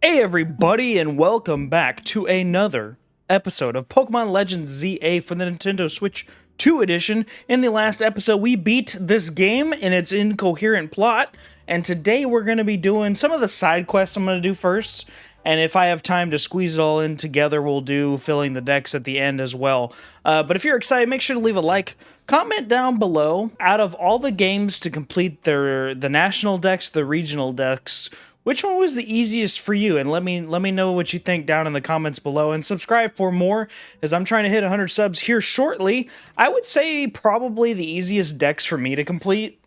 Hey everybody, and welcome back to another episode of Pokémon Legends ZA for the Nintendo Switch 2 edition. In the last episode, we beat this game in its incoherent plot, and today we're going to be doing some of the side quests I'm going to do first, and if I have time to squeeze it all in together, we'll do filling the decks at the end as well. But if you're excited, make sure to leave a like, comment down below. Out of all the games to complete the national decks, the regional decks, which one was the easiest for you? And let me know what you think down in the comments below, and subscribe for more as I'm trying to hit 100 subs here shortly. I would say probably the easiest decks for me to complete,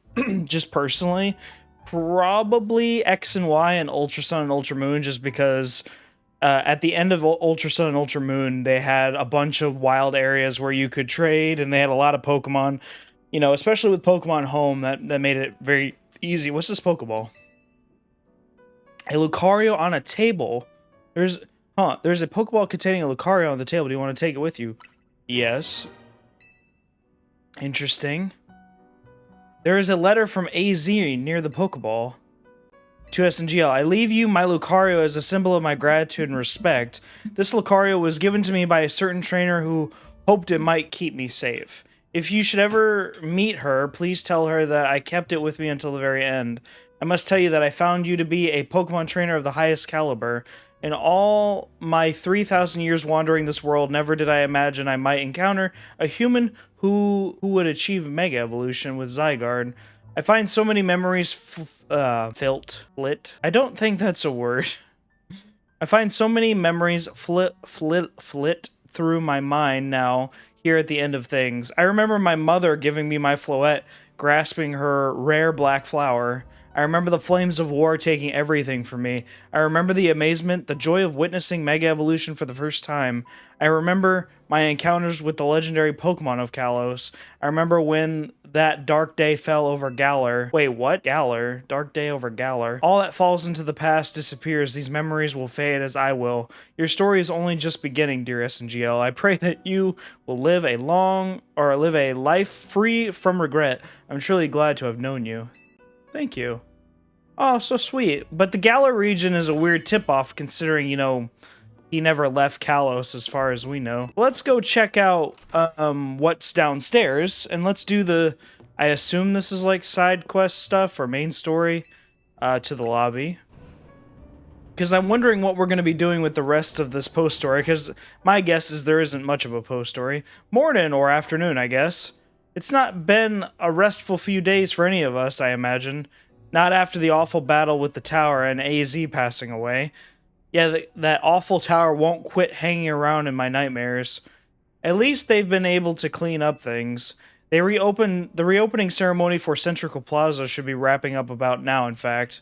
just personally, probably X and Y and Ultra Sun and Ultra Moon, just because at the end of Ultra Sun and Ultra Moon, they had a bunch of wild areas where you could trade, and they had a lot of Pokemon, you know, especially with Pokemon Home, that made it very easy. What's this Pokeball? A Lucario on a table. There's a Pokeball containing a Lucario on the table. Do you want to take it with you? Yes. Interesting. There is a letter from AZ near the Pokeball. To SNGL. I leave you my Lucario as a symbol of my gratitude and respect. This Lucario was given to me by a certain trainer who hoped it might keep me safe. If you should ever meet her, please tell her that I kept it with me until the very end. I must tell you that I found you to be a Pokemon trainer of the highest caliber. In all my 3,000 years wandering this world, never did I imagine I might encounter a human who would achieve Mega Evolution with Zygarde. I find so many memories flit. I don't think that's a word. I find so many memories flit through my mind now, here at the end of things. I remember my mother giving me my Floette, grasping her rare black flower. I remember the flames of war taking everything from me. I remember the amazement, the joy of witnessing Mega Evolution for the first time. I remember my encounters with the legendary Pokemon of Kalos. I remember when that dark day fell over Galar. Wait, what? Galar? Dark day over Galar. All that falls into the past disappears. These memories will fade as I will. Your story is only just beginning, dear SNGL. I pray that you will live a life free from regret. I'm truly glad to have known you. Thank you. Oh, so sweet. But the Galar region is a weird tip-off, considering, you know, he never left Kalos as far as we know. Let's go check out what's downstairs, and let's do the... I assume this is like side quest stuff or main story to the lobby. Because I'm wondering what we're going to be doing with the rest of this post story, because my guess is there isn't much of a post story. Morning or afternoon, I guess. It's not been a restful few days for any of us, I imagine. Not after the awful battle with the tower and AZ passing away. Yeah, that awful tower won't quit hanging around in my nightmares. At least they've been able to clean up things. The reopening ceremony for Centrical Plaza should be wrapping up about now, in fact.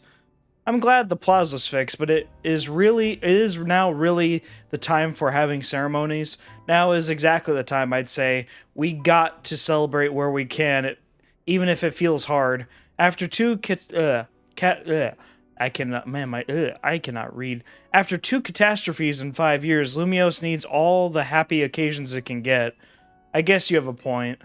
I'm glad the plaza's fixed, but it is now really the time for having ceremonies. Now is exactly the time, I'd say. We got to celebrate where we can, even if it feels hard. After I cannot read. After 2 catastrophes in 5 years, Lumiose needs all the happy occasions it can get. I guess you have a point.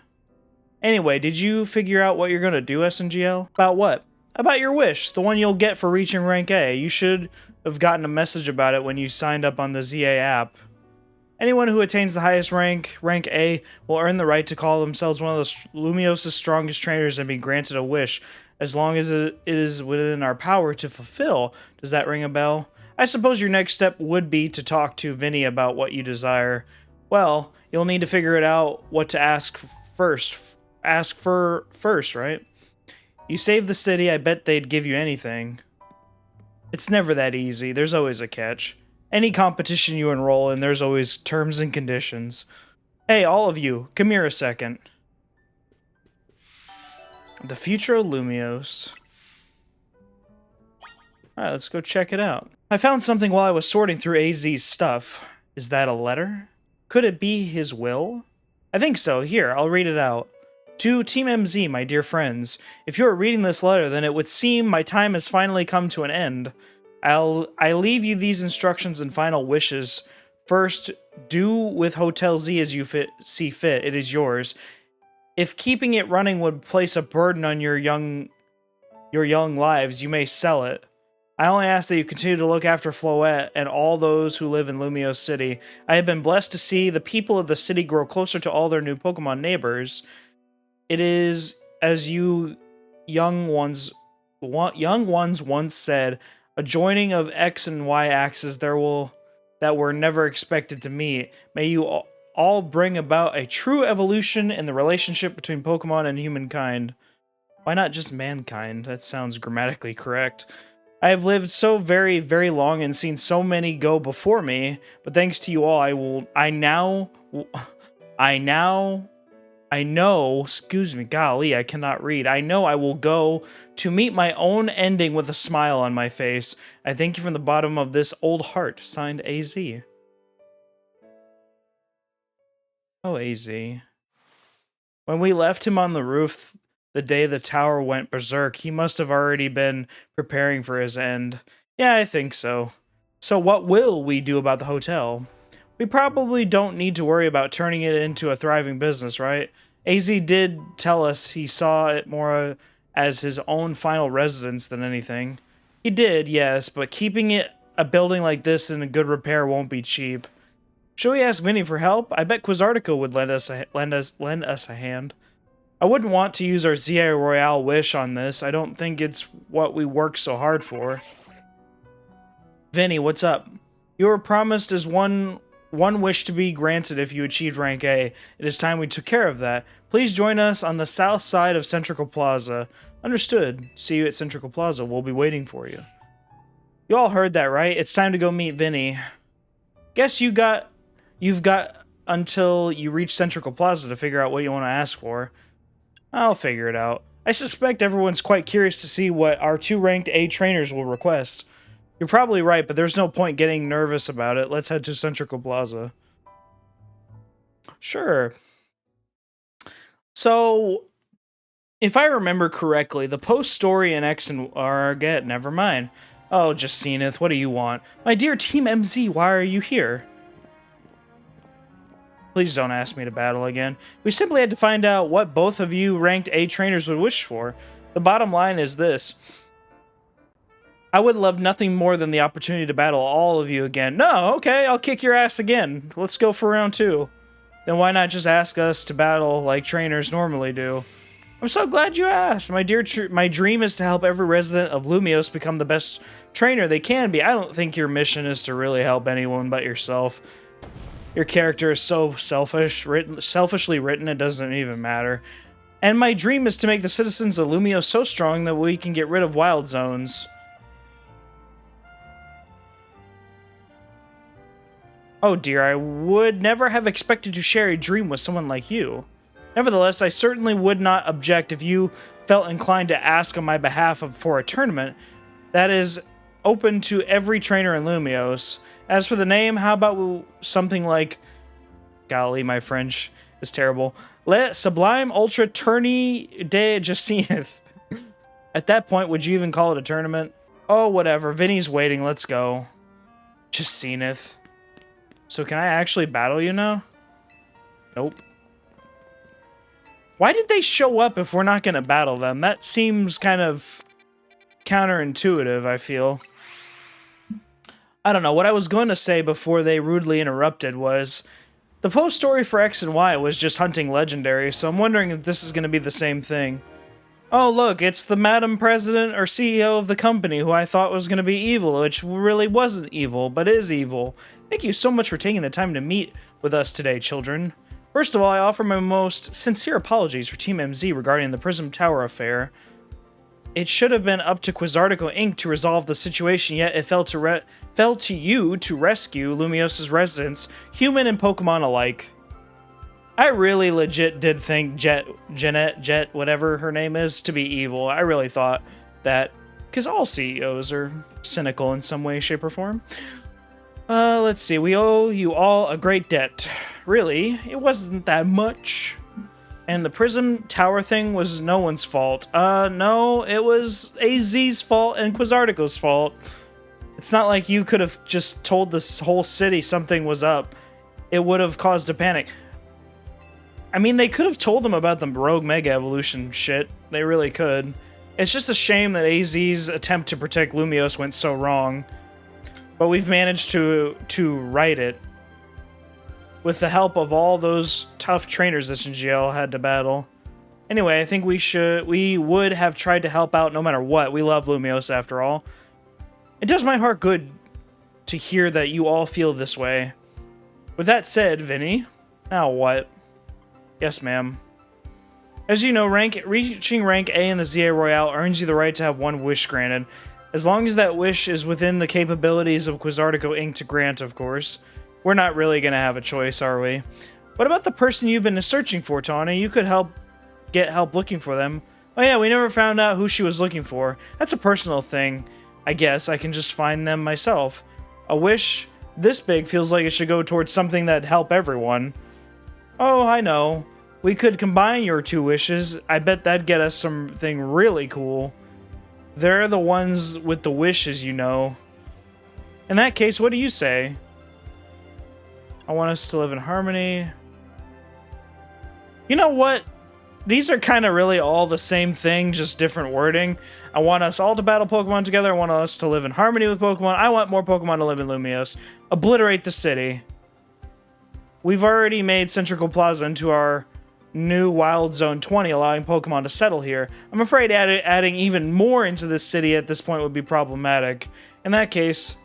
Anyway, did you figure out what you're gonna do, SNGL? About what? About your wish, the one you'll get for reaching rank A. You should have gotten a message about it when you signed up on the ZA app. Anyone who attains the highest rank, rank A, will earn the right to call themselves one of the Lumiose's strongest trainers and be granted a wish, as long as it is within our power to fulfill. Does that ring a bell? I suppose your next step would be to talk to Vinny about what you desire. Well, you'll need to figure it out what to ask first. Ask for first, right? You save the city, I bet they'd give you anything. It's never that easy. There's always a catch. Any competition you enroll in, there's always terms and conditions. Hey, all of you, come here a second. The future of Lumiose. Alright, let's go check it out. I found something while I was sorting through AZ's stuff. Is that a letter? Could it be his will? I think so. Here, I'll read it out. To Team MZ, my dear friends, if you are reading this letter, then it would seem my time has finally come to an end. I leave you these instructions and final wishes. First, do with Hotel Z as you see fit. It is yours. If keeping it running would place a burden on your young lives, you may sell it. I only ask that you continue to look after Floette and all those who live in Lumiose City. I have been blessed to see the people of the city grow closer to all their new Pokemon neighbors. It is, as you young ones once said, a joining of X and Y axes that were never expected to meet. May you all bring about a true evolution in the relationship between Pokemon and humankind. Why not just mankind? That sounds grammatically correct. I have lived so very, very long and seen so many go before me, but thanks to you all, I know, excuse me, golly, I cannot read. I know I will go to meet my own ending with a smile on my face. I thank you from the bottom of this old heart. Signed, AZ. Oh, AZ. When we left him on the roof the day the tower went berserk, he must have already been preparing for his end. Yeah, I think so. So what will we do about the hotel? We probably don't need to worry about turning it into a thriving business, right? AZ did tell us he saw it more as his own final residence than anything. He did, yes, but keeping it a building like this in good repair won't be cheap. Should we ask Vinny for help? I bet Quizartico would lend us a hand. I wouldn't want to use our ZI Royale wish on this. I don't think it's what we worked so hard for. Vinny, what's up? You were promised as one wish to be granted if you achieved rank A. It is time we took care of that. Please join us on the south side of Centrical Plaza. Understood. See you at Centrical Plaza. We'll be waiting for you. You all heard that, right? It's time to go meet Vinny. Guess you've got until you reach Centrical Plaza to figure out what you want to ask for. I'll figure it out. I suspect everyone's quite curious to see what our 2 ranked A trainers will request. You're probably right, but there's no point getting nervous about it. Let's head to Centrical Plaza. Sure. So, if I remember correctly, the post-story in X and never mind. Oh, just Zenith, what do you want? My dear Team MZ, why are you here? Please don't ask me to battle again. We simply had to find out what both of you ranked A trainers would wish for. The bottom line is this. I would love nothing more than the opportunity to battle all of you again. No, okay, I'll kick your ass again. Let's go for round 2. Then why not just ask us to battle like trainers normally do? I'm so glad you asked. My dream is to help every resident of Lumiose become the best trainer they can be. I don't think your mission is to really help anyone but yourself. Your character is so selfishly written, it doesn't even matter. And my dream is to make the citizens of Lumiose so strong that we can get rid of wild zones. Oh dear, I would never have expected to share a dream with someone like you. Nevertheless, I certainly would not object if you felt inclined to ask on my behalf for a tournament that is open to every trainer in Lumiose. As for the name, how about something like... Golly, my French is terrible. Le Sublime Ultra Tourney de Jacinth. At that point, would you even call it a tournament? Oh, whatever. Vinny's waiting. Let's go. Jacinth. So can I actually battle you now? Nope. Why did they show up if we're not going to battle them? That seems kind of counterintuitive, I feel. I don't know. What I was going to say before they rudely interrupted was the post story for X and Y was just hunting legendary, so I'm wondering if this is going to be the same thing. Oh, look, it's the Madam President or CEO of the company who I thought was going to be evil, which really wasn't evil, but is evil. Thank you so much for taking the time to meet with us today, children. First of all, I offer my most sincere apologies for Team MZ regarding the Prism Tower affair. It should have been up to Quizartico Inc. to resolve the situation, yet it fell to you to rescue Lumiose's residents, human and Pokemon alike. I really legit did think Jet, whatever her name is, to be evil. I really thought that, because all CEOs are cynical in some way, shape, or form. Let's see, we owe you all a great debt. Really, it wasn't that much. And the Prism Tower thing was no one's fault. No, it was AZ's fault and Quizartico's fault. It's not like you could have just told this whole city something was up. It would have caused a panic. I mean, they could have told them about the Rogue Mega Evolution shit. They really could. It's just a shame that AZ's attempt to protect Lumiose went so wrong. But we've managed to right it. With the help of all those tough trainers that SNGL had to battle. Anyway, I think we would have tried to help out no matter what. We love Lumiose after all. It does my heart good to hear that you all feel this way. With that said, Vinny, now what? Yes, ma'am. As you know, reaching rank A in the ZA Royale earns you the right to have one wish granted. As long as that wish is within the capabilities of Quizartico Inc. to grant, of course. We're not really going to have a choice, are we? What about the person you've been searching for, Tawny? You could get help looking for them. Oh yeah, we never found out who she was looking for. That's a personal thing. I guess I can just find them myself. A wish this big feels like it should go towards something that'd help everyone. Oh, I know. We could combine your two wishes. I bet that'd get us something really cool. They're the ones with the wishes, you know. In that case, what do you say? I want us to live in harmony. You know what? These are kind of really all the same thing, just different wording. I want us all to battle Pokemon together. I want us to live in harmony with Pokemon. I want more Pokemon to live in Lumiose. Obliterate the city. We've already made Centrical Plaza into our new Wild Zone 20, allowing Pokemon to settle here. I'm afraid adding even more into this city at this point would be problematic. In that case...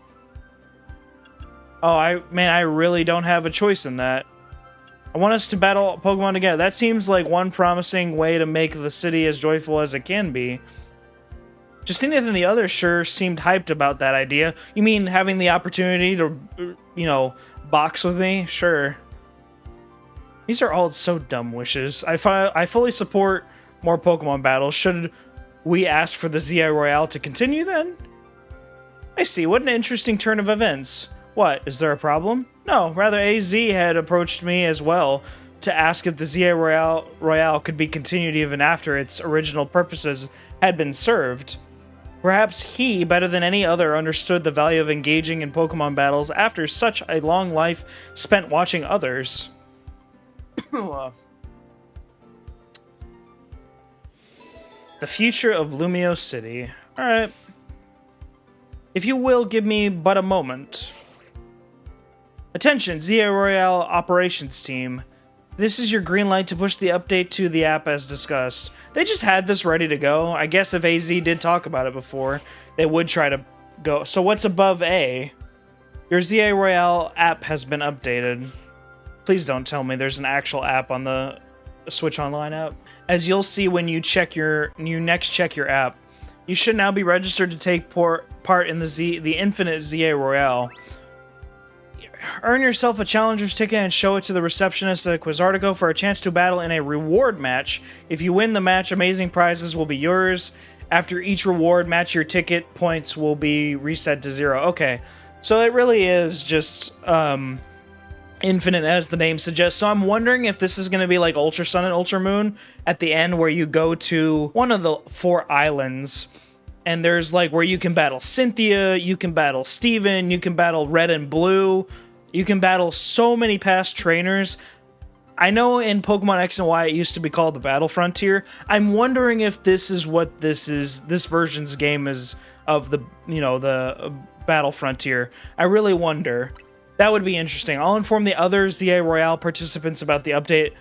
Oh, I really don't have a choice in that. I want us to battle Pokemon together. That seems like one promising way to make the city as joyful as it can be. Justina and the others sure seemed hyped about that idea. You mean having the opportunity to, you know, box with me? Sure. These are all so dumb wishes. I fully support more Pokemon battles. Should we ask for the ZI Royale to continue then? I see. What an interesting turn of events. What, is there a problem? No, rather AZ had approached me as well to ask if the ZA Royale could be continued even after its original purposes had been served. Perhaps he, better than any other, understood the value of engaging in Pokemon battles after such a long life spent watching others. The future of Lumiose City. Alright. If you will give me but a moment... Attention, ZA Royale Operations Team. This is your green light to push the update to the app as discussed. They just had this ready to go. I guess if AZ did talk about it before, they would try to go. So what's above A? Your ZA Royale app has been updated. Please don't tell me there's an actual app on the Switch Online app. As you'll see when you next check your app, you should now be registered to take part in the Infinite ZA Royale. Earn yourself a challenger's ticket and show it to the receptionist at Quizartico for a chance to battle in a reward match. If you win the match, amazing prizes will be yours. After each reward match, your ticket points will be reset to 0. Okay, so it really is just infinite as the name suggests. So I'm wondering if this is going to be like Ultra Sun and Ultra Moon at the end where you go to one of the 4 islands. And there's like where you can battle Cynthia, you can battle Steven, you can battle Red and Blue. You can battle so many past trainers. I know in Pokemon X and Y it used to be called the Battle Frontier. I'm wondering if this is what this version's game is of the, you know, the Battle Frontier. I really wonder. That would be interesting. I'll inform the other ZA Royale participants about the update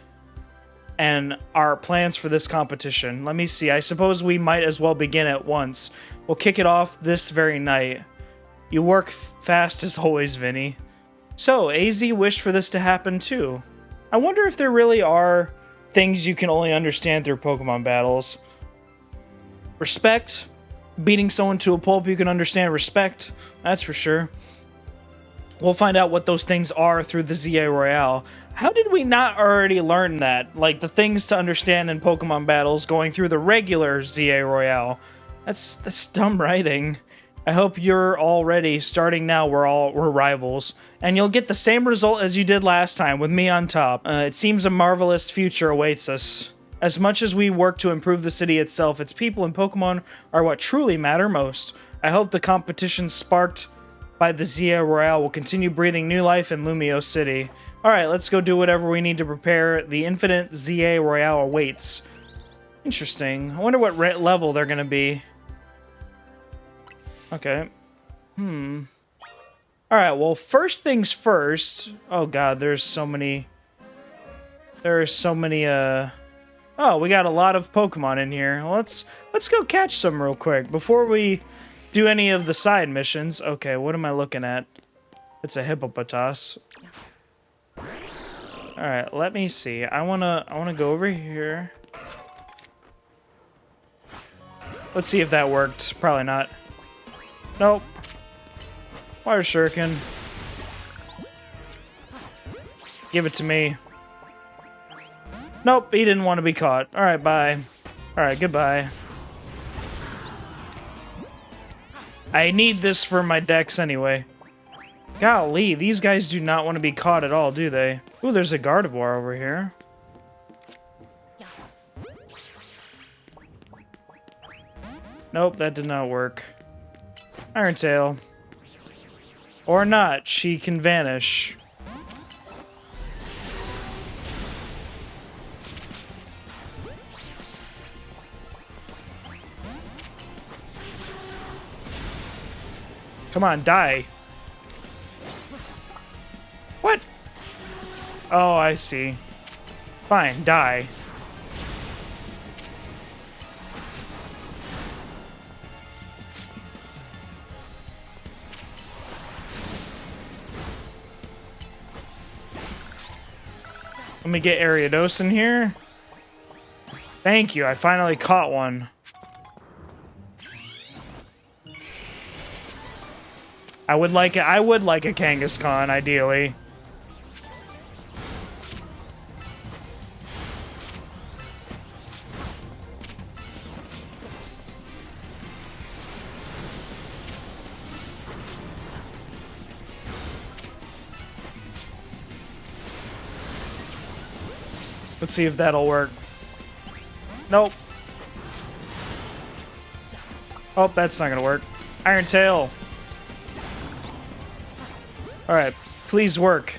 and our plans for this competition. Let me see. I suppose we might as well begin at once. We'll kick it off this very night. You work fast as always, Vinny. So, AZ wished for this to happen too. I wonder if there really are things you can only understand through Pokemon battles. Respect. Beating someone to a pulp you can understand respect. That's for sure. We'll find out what those things are through the ZA Royale. How did we not already learn that? Like, the things to understand in Pokemon battles going through the regular ZA Royale. That's dumb writing. I hope you're all ready. Starting now, we're rivals. And you'll get the same result as you did last time, with me on top. It seems a marvelous future awaits us. As much as we work to improve the city itself, its people and Pokemon are what truly matter most. I hope the competition sparked by the ZA Royale will continue breathing new life in Lumiose City. Alright, let's go do whatever we need to prepare. The Infinite ZA Royale awaits. Interesting. I wonder what level they're gonna be. Okay. Alright, well, first things first. Oh god, there's so many... There are so many, Oh, we got a lot of Pokemon in here. Let's go catch some real quick before we do any of the side missions. Okay, what am I looking at? It's a hippopotas. Alright, let me see. I wanna go over here. Let's see if that worked. Probably not. Nope. Water Shuriken. Give it to me. Nope, he didn't want to be caught. Alright, bye. Alright, goodbye. I need this for my decks anyway. Golly, these guys do not want to be caught at all, do they? Ooh, there's a Gardevoir over here. Nope, that did not work. Iron Tail. Or not, she can vanish. Come on, die. What? Oh, I see. Fine, die. Let me get Ariados in here. Thank you, I finally caught one. I would like a Kangaskhan, ideally. Let's see if that'll work. Nope. Oh, that's not gonna work. Iron Tail. Alright, please work.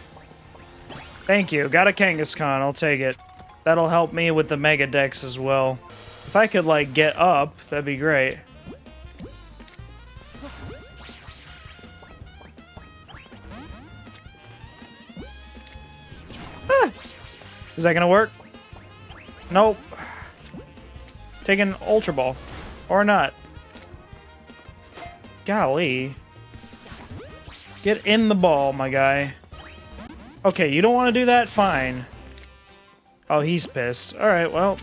Thank you. Got a Kangaskhan, I'll take it. That'll help me with the Mega Dex as well. If I could, like, get up, that'd be great. Ah! Is that gonna work? Nope. Take an Ultra Ball. Or not. Golly. Get in the ball, my guy. Okay, you don't want to do that? Fine. Oh, he's pissed. Alright, well.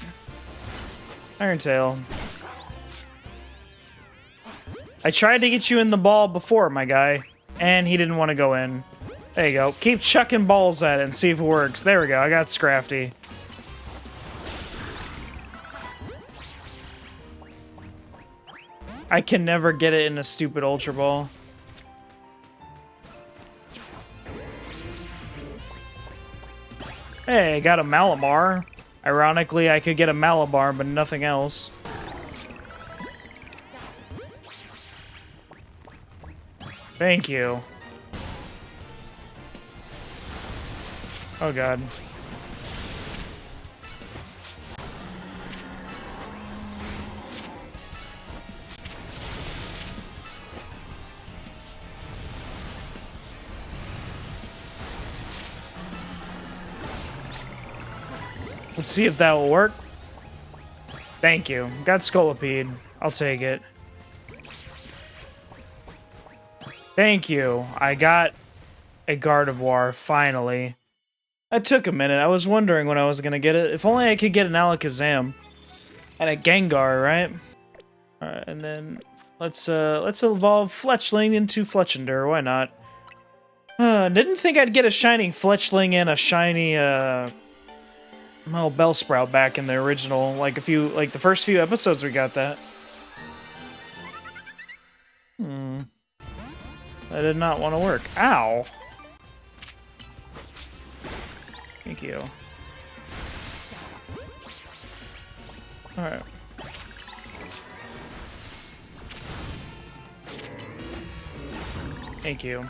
Iron Tail. I tried to get you in the ball before, my guy. And he didn't want to go in. There you go. Keep chucking balls at it and see if it works. There we go. I got Scrafty. I can never get it in a stupid Ultra Ball. Hey, I got a Malamar. Ironically, I could get a Malabar, but nothing else. Thank you. Oh god. Let's see if that will work. Thank you. Got Scolipede. I'll take it. Thank you. I got a Gardevoir, finally. That took a minute. I was wondering when I was gonna get it. If only I could get an Alakazam. And a Gengar, right? Alright, and then let's evolve Fletchling into Fletchinder. Why not? Didn't think I'd get a shining Fletchling and a shiny, well, Bellsprout back in the original, like the first few episodes we got that. That did not want to work. Ow! Thank you. Alright. Thank you.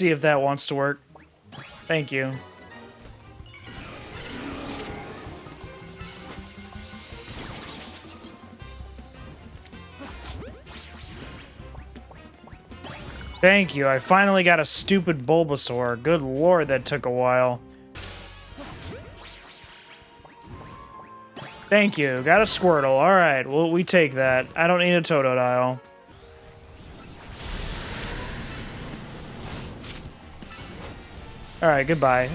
see if that wants to work. Thank you. Thank you, I finally got a stupid Bulbasaur. Good lord, that took a while. Thank you, got a Squirtle. Alright, well, we take that. I don't need a Totodile. Alright, goodbye.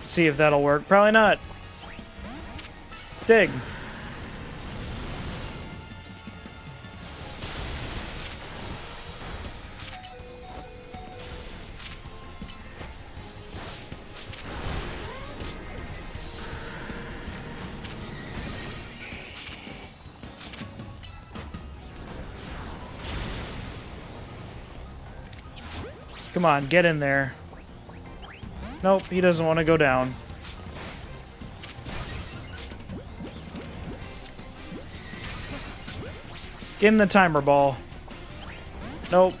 See if that'll work. Probably not. Dig. Come on, get in there. Nope, he doesn't want to go down. Get in the timer ball. Nope.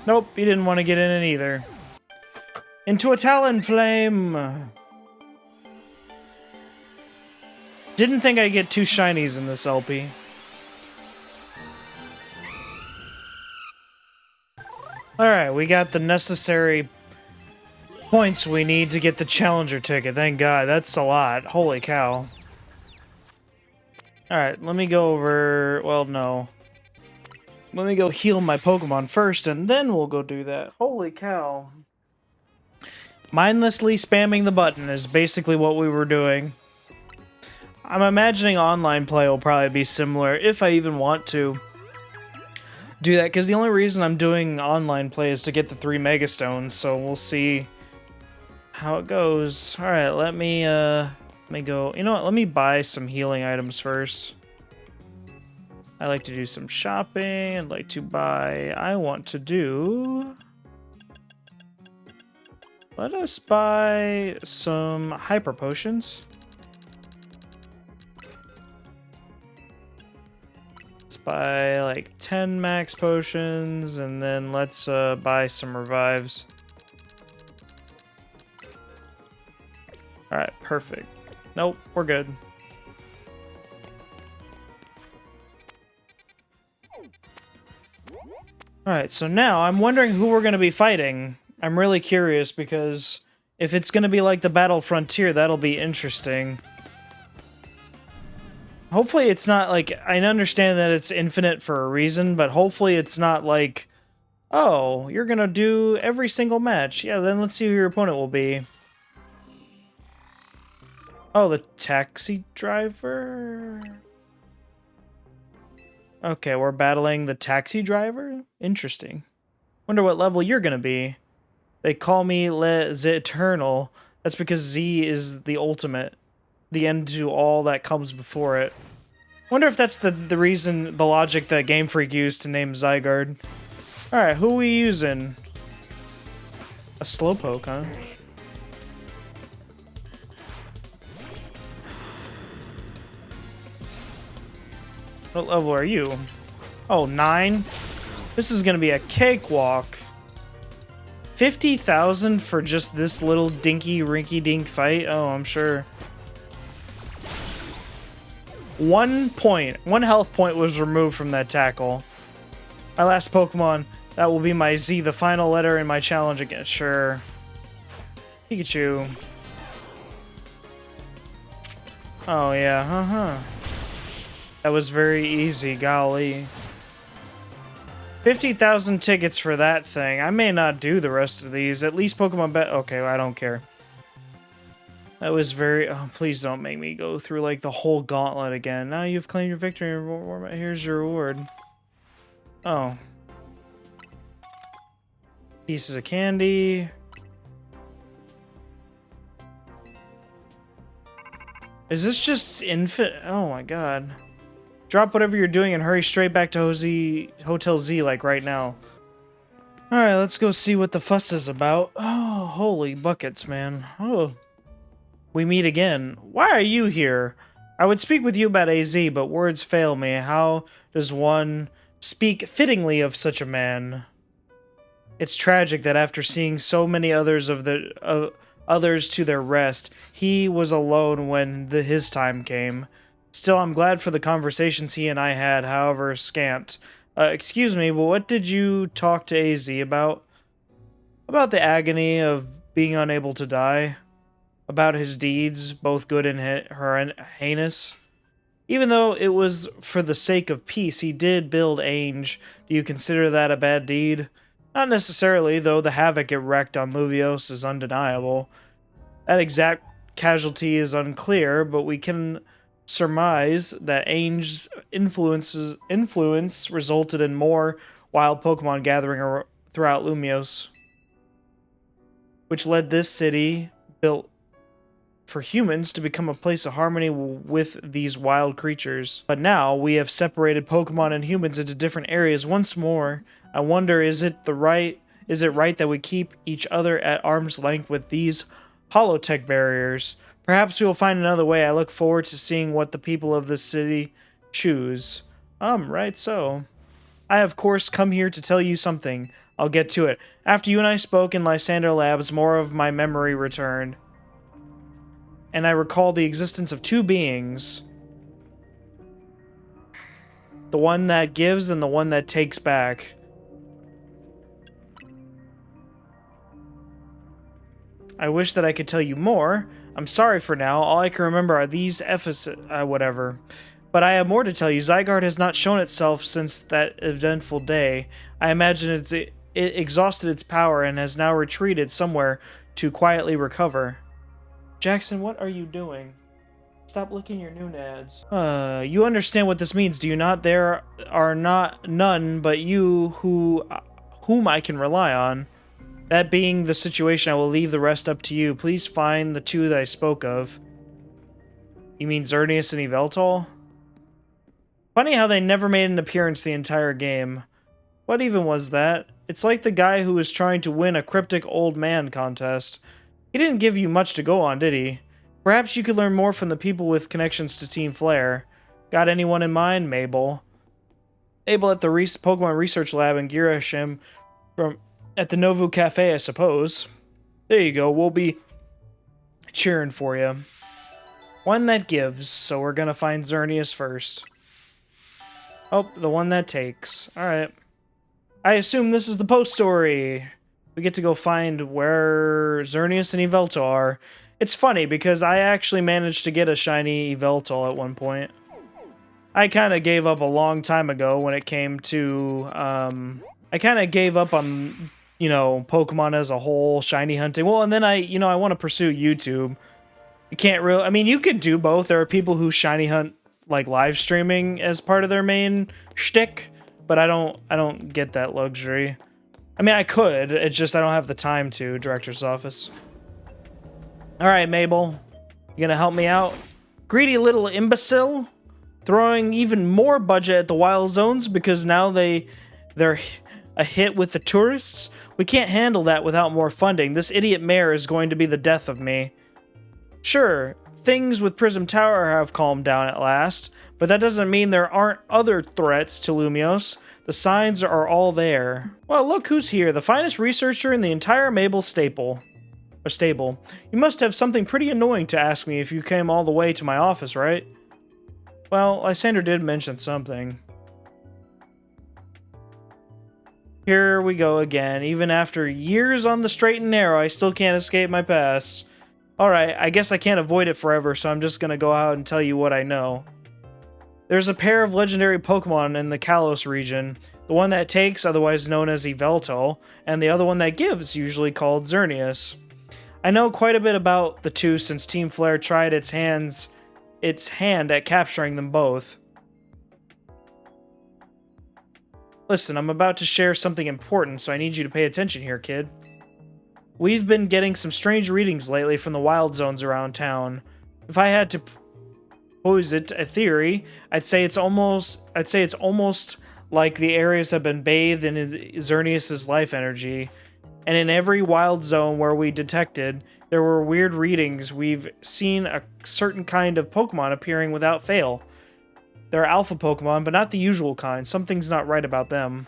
Nope, he didn't want to get in it either. Into a Talonflame! Didn't think I'd get 2 shinies in this LP. Alright, we got the necessary points we need to get the Challenger ticket. Thank God, that's a lot. Holy cow. Alright, let me go over... Well, no. Let me go heal my Pokemon first, and then we'll go do that. Holy cow. Mindlessly spamming the button is basically what we were doing. I'm imagining online play will probably be similar, if I even want to do that, because the only reason I'm doing online play is to get the 3 Mega Stones, so we'll see how it goes. Alright, let me go... You know what, let me buy some healing items first. I like to do some shopping. I'd like to buy... I want to do... Let us buy some Hyper Potions. Let's buy like 10 Max Potions, and then let's buy some Revives. Alright, perfect. Nope, we're good. Alright, so now I'm wondering who we're going to be fighting. I'm really curious because if it's going to be like the Battle Frontier, that'll be interesting. Hopefully it's not like... I understand that it's infinite for a reason, but hopefully it's not like, oh, you're going to do every single match. Yeah, then let's see who your opponent will be. Oh, the taxi driver? Okay, we're battling the taxi driver? Interesting. Wonder what level you're gonna be. They call me the Eternal. That's because Z is the ultimate. The end to all that comes before it. Wonder if that's the reason, the logic that Game Freak used to name Zygarde. Alright, who are we using? A Slowpoke, huh? What level are you? Oh, 9? This is gonna be a cakewalk. 50,000 for just this little dinky rinky dink fight? Oh, I'm sure. 1 health point was removed from that tackle. My last Pokemon, that will be my Z, the final letter in my challenge again. Sure. Pikachu. Oh, yeah, That was very easy, golly. 50,000 tickets for that thing. I may not do the rest of these. At least Pokemon Bet. Okay, I don't care. That was very... Oh, please don't make me go through, like, the whole gauntlet again. Now you've claimed your victory. Here's your reward. Oh. Pieces of candy. Is this just infinite? Oh my god. Drop whatever you're doing and hurry straight back to Hotel Z, like right now. Alright, let's go see what the fuss is about. Oh, holy buckets, man. Oh. We meet again. Why are you here? I would speak with you about AZ, but words fail me. How does one speak fittingly of such a man? It's tragic that after seeing so many others others to their rest, he was alone when his time came. Still, I'm glad for the conversations he and I had, however scant. Excuse me, but what did you talk to AZ about? About the agony of being unable to die? About his deeds, both good and heinous? Even though it was for the sake of peace, he did build Ainge. Do you consider that a bad deed? Not necessarily, though the havoc it wreaked on Luvios is undeniable. That exact casualty is unclear, but we can surmise that Ainge's influence resulted in more wild Pokemon gathering throughout Lumios, which led this city, built for humans, to become a place of harmony with these wild creatures. But now, we have separated Pokemon and humans into different areas once more. I wonder, is it right that we keep each other at arm's length with these holotech barriers? Perhaps we will find another way. I look forward to seeing what the people of this city choose. Right so. I, of course, come here to tell you something. I'll get to it. After you and I spoke in Lysander Labs, more of my memory returned. And I recall the existence of two beings. The one that gives and the one that takes back. I wish that I could tell you more. I'm sorry for now. All I can remember are these whatever. But I have more to tell you. Zygarde has not shown itself since that eventful day. I imagine it exhausted its power and has now retreated somewhere to quietly recover. Jackson, what are you doing? Stop licking your Nunads. You understand what this means, do you not? There are none but you whom I can rely on. That being the situation, I will leave the rest up to you. Please find the two that I spoke of. You mean Xerneas and Yveltal? Funny how they never made an appearance the entire game. What even was that? It's like the guy who was trying to win a cryptic old man contest. He didn't give you much to go on, did he? Perhaps you could learn more from the people with connections to Team Flare. Got anyone in mind, Mabel? Mabel at the Pokemon Research Lab in Girashim at the Novu Cafe, I suppose. There you go, we'll be cheering for you. One that gives, so we're gonna find Xerneas first. Oh, the one that takes. Alright. I assume this is the post story. We get to go find where Xerneas and Yveltal are. It's funny, because I actually managed to get a shiny Yveltal at one point. I kind of gave up a long time ago when it came to, I kind of gave up on, you know, Pokemon as a whole, shiny hunting. Well, and then I want to pursue YouTube. You can't really, I mean, you could do both. There are people who shiny hunt, like, live streaming as part of their main shtick, but I don't get that luxury. I mean, I could, it's just I don't have the time to, director's office. Alright, Mabel. You gonna help me out? Greedy little imbecile? Throwing even more budget at the wild zones because now they're a hit with the tourists? We can't handle that without more funding. This idiot mayor is going to be the death of me. Sure, things with Prism Tower have calmed down at last, but that doesn't mean there aren't other threats to Lumios. The signs are all there. Well, look who's here, the finest researcher in the entire Mabel stable. You must have something pretty annoying to ask me if you came all the way to my office, right? Well, Lysander did mention something. Here we go again. Even after years on the straight and narrow, I still can't escape my past. Alright, I guess I can't avoid it forever, so I'm just gonna go out and tell you what I know. There's a pair of legendary Pokemon in the Kalos region. The one that takes, otherwise known as Yveltal, and the other one that gives, usually called Xerneas. I know quite a bit about the two since Team Flare tried its hand at capturing them both. Listen, I'm about to share something important, so I need you to pay attention here, kid. We've been getting some strange readings lately from the wild zones around town. If I had to pose it a theory, I'd say it's almost like the areas have been bathed in Xerneas's life energy. And in every wild zone where we detected, there were weird readings. We've seen a certain kind of Pokemon appearing without fail. They're alpha Pokemon, but not the usual kind. Something's not right about them.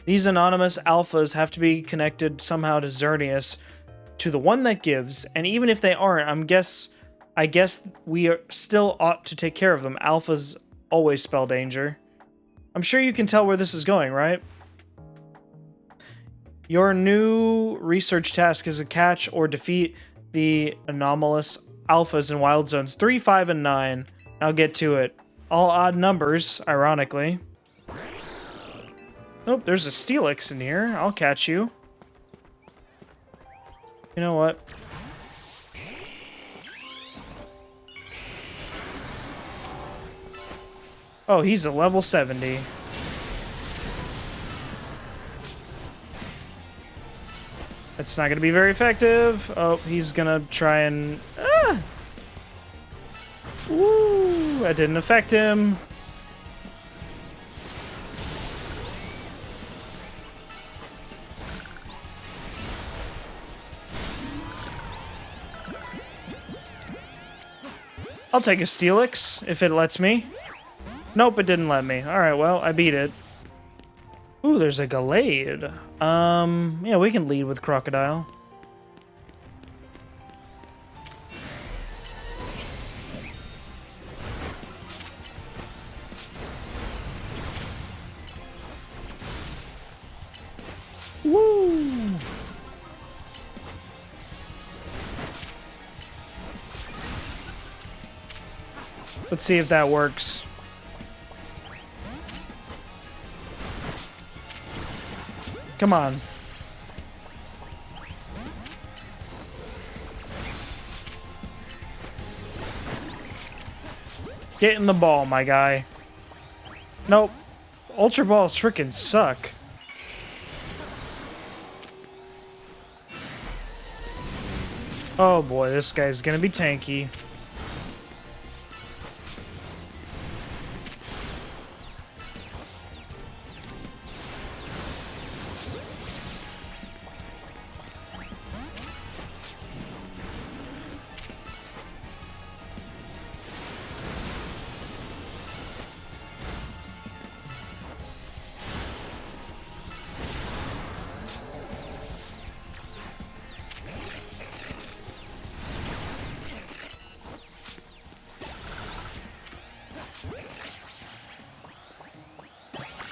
These anonymous alphas have to be connected somehow to Xerneas, to the one that gives. And even if they aren't, I guess we still ought to take care of them. Alphas always spell danger. I'm sure you can tell where this is going, right? Your new research task is to catch or defeat the anomalous alphas in wild zones 3, 5, and 9. I'll get to it. All odd numbers, ironically. Oh, there's a Steelix in here. I'll catch you. You know what? Oh, he's a level 70. That's not going to be very effective. Oh, he's going to try and... Ah! Woo! That didn't affect him. I'll take a Steelix, if it lets me. Nope, it didn't let me. Alright, well, I beat it. Ooh, there's a Gallade. Yeah, we can lead with Crocodile. Woo! Let's see if that works. Come on. Get in the ball, my guy. Nope. Ultra Balls freaking suck. Oh boy, this guy's gonna be tanky.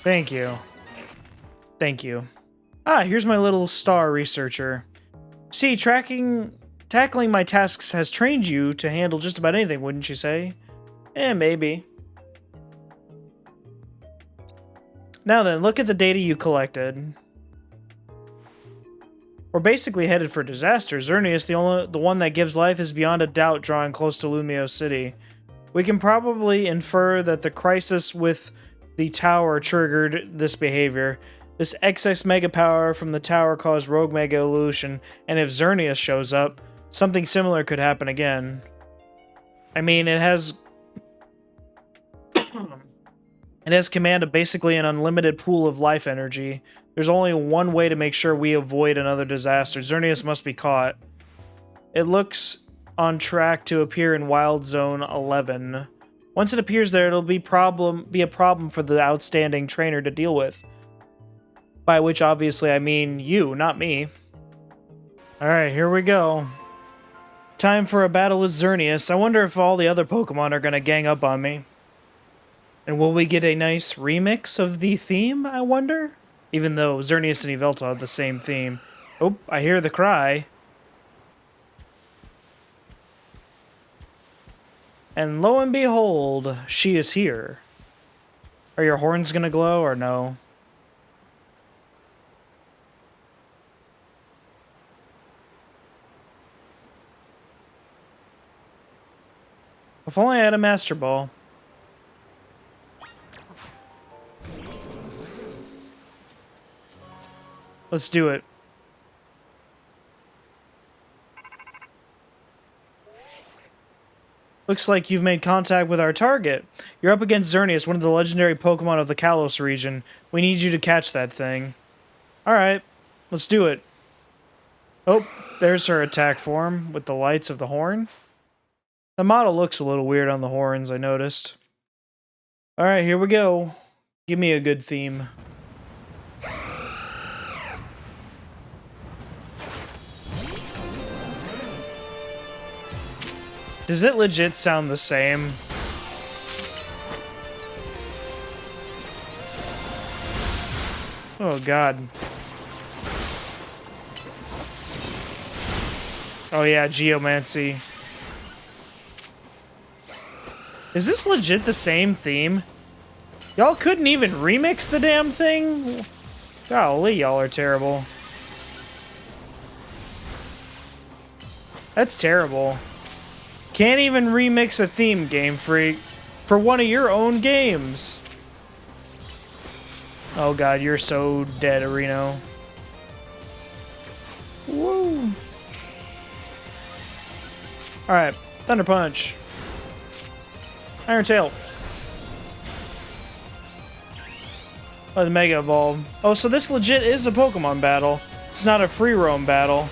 Thank you. Thank you. Ah, here's my little star researcher. See, tackling my tasks has trained you to handle just about anything, wouldn't you say? Maybe. Now then, look at the data you collected. We're basically headed for disaster. Xerneas, the one that gives life, is beyond a doubt drawing close to Lumio City. We can probably infer that the crisis with the tower triggered this behavior. This excess mega power from the tower caused Rogue Mega Evolution, and if Xerneas shows up, something similar could happen again. I mean, it has command of basically an unlimited pool of life energy. There's only one way to make sure we avoid another disaster. Xerneas must be caught. It looks on track to appear in Wild Zone 11. Once it appears there, it'll be a problem for the outstanding trainer to deal with. By which, obviously, I mean you, not me. Alright, here we go. Time for a battle with Xerneas. I wonder if all the other Pokemon are gonna gang up on me. And will we get a nice remix of the theme, I wonder? Even though Xerneas and Yveltal have the same theme. Oh, I hear the cry. And lo and behold, she is here. Are your horns gonna glow or no? If only I had a Master Ball. Let's do it. Looks like you've made contact with our target. You're up against Xerneas, one of the legendary Pokemon of the Kalos region. We need you to catch that thing. Alright, let's do it. Oh, there's her attack form with the lights of the horn. The model looks a little weird on the horns, I noticed. Alright, here we go. Give me a good theme. Does it legit sound the same? Oh god. Oh yeah, Geomancy. Is this legit the same theme? Y'all couldn't even remix the damn thing? Golly, y'all are terrible. That's terrible. Can't even remix a theme, Game Freak, for one of your own games. Oh god, you're so dead, Areno. Woo! Alright, Thunder Punch. Iron Tail. Oh, the Mega Evolve. Oh, so this legit is a Pokemon battle. It's not a free roam battle.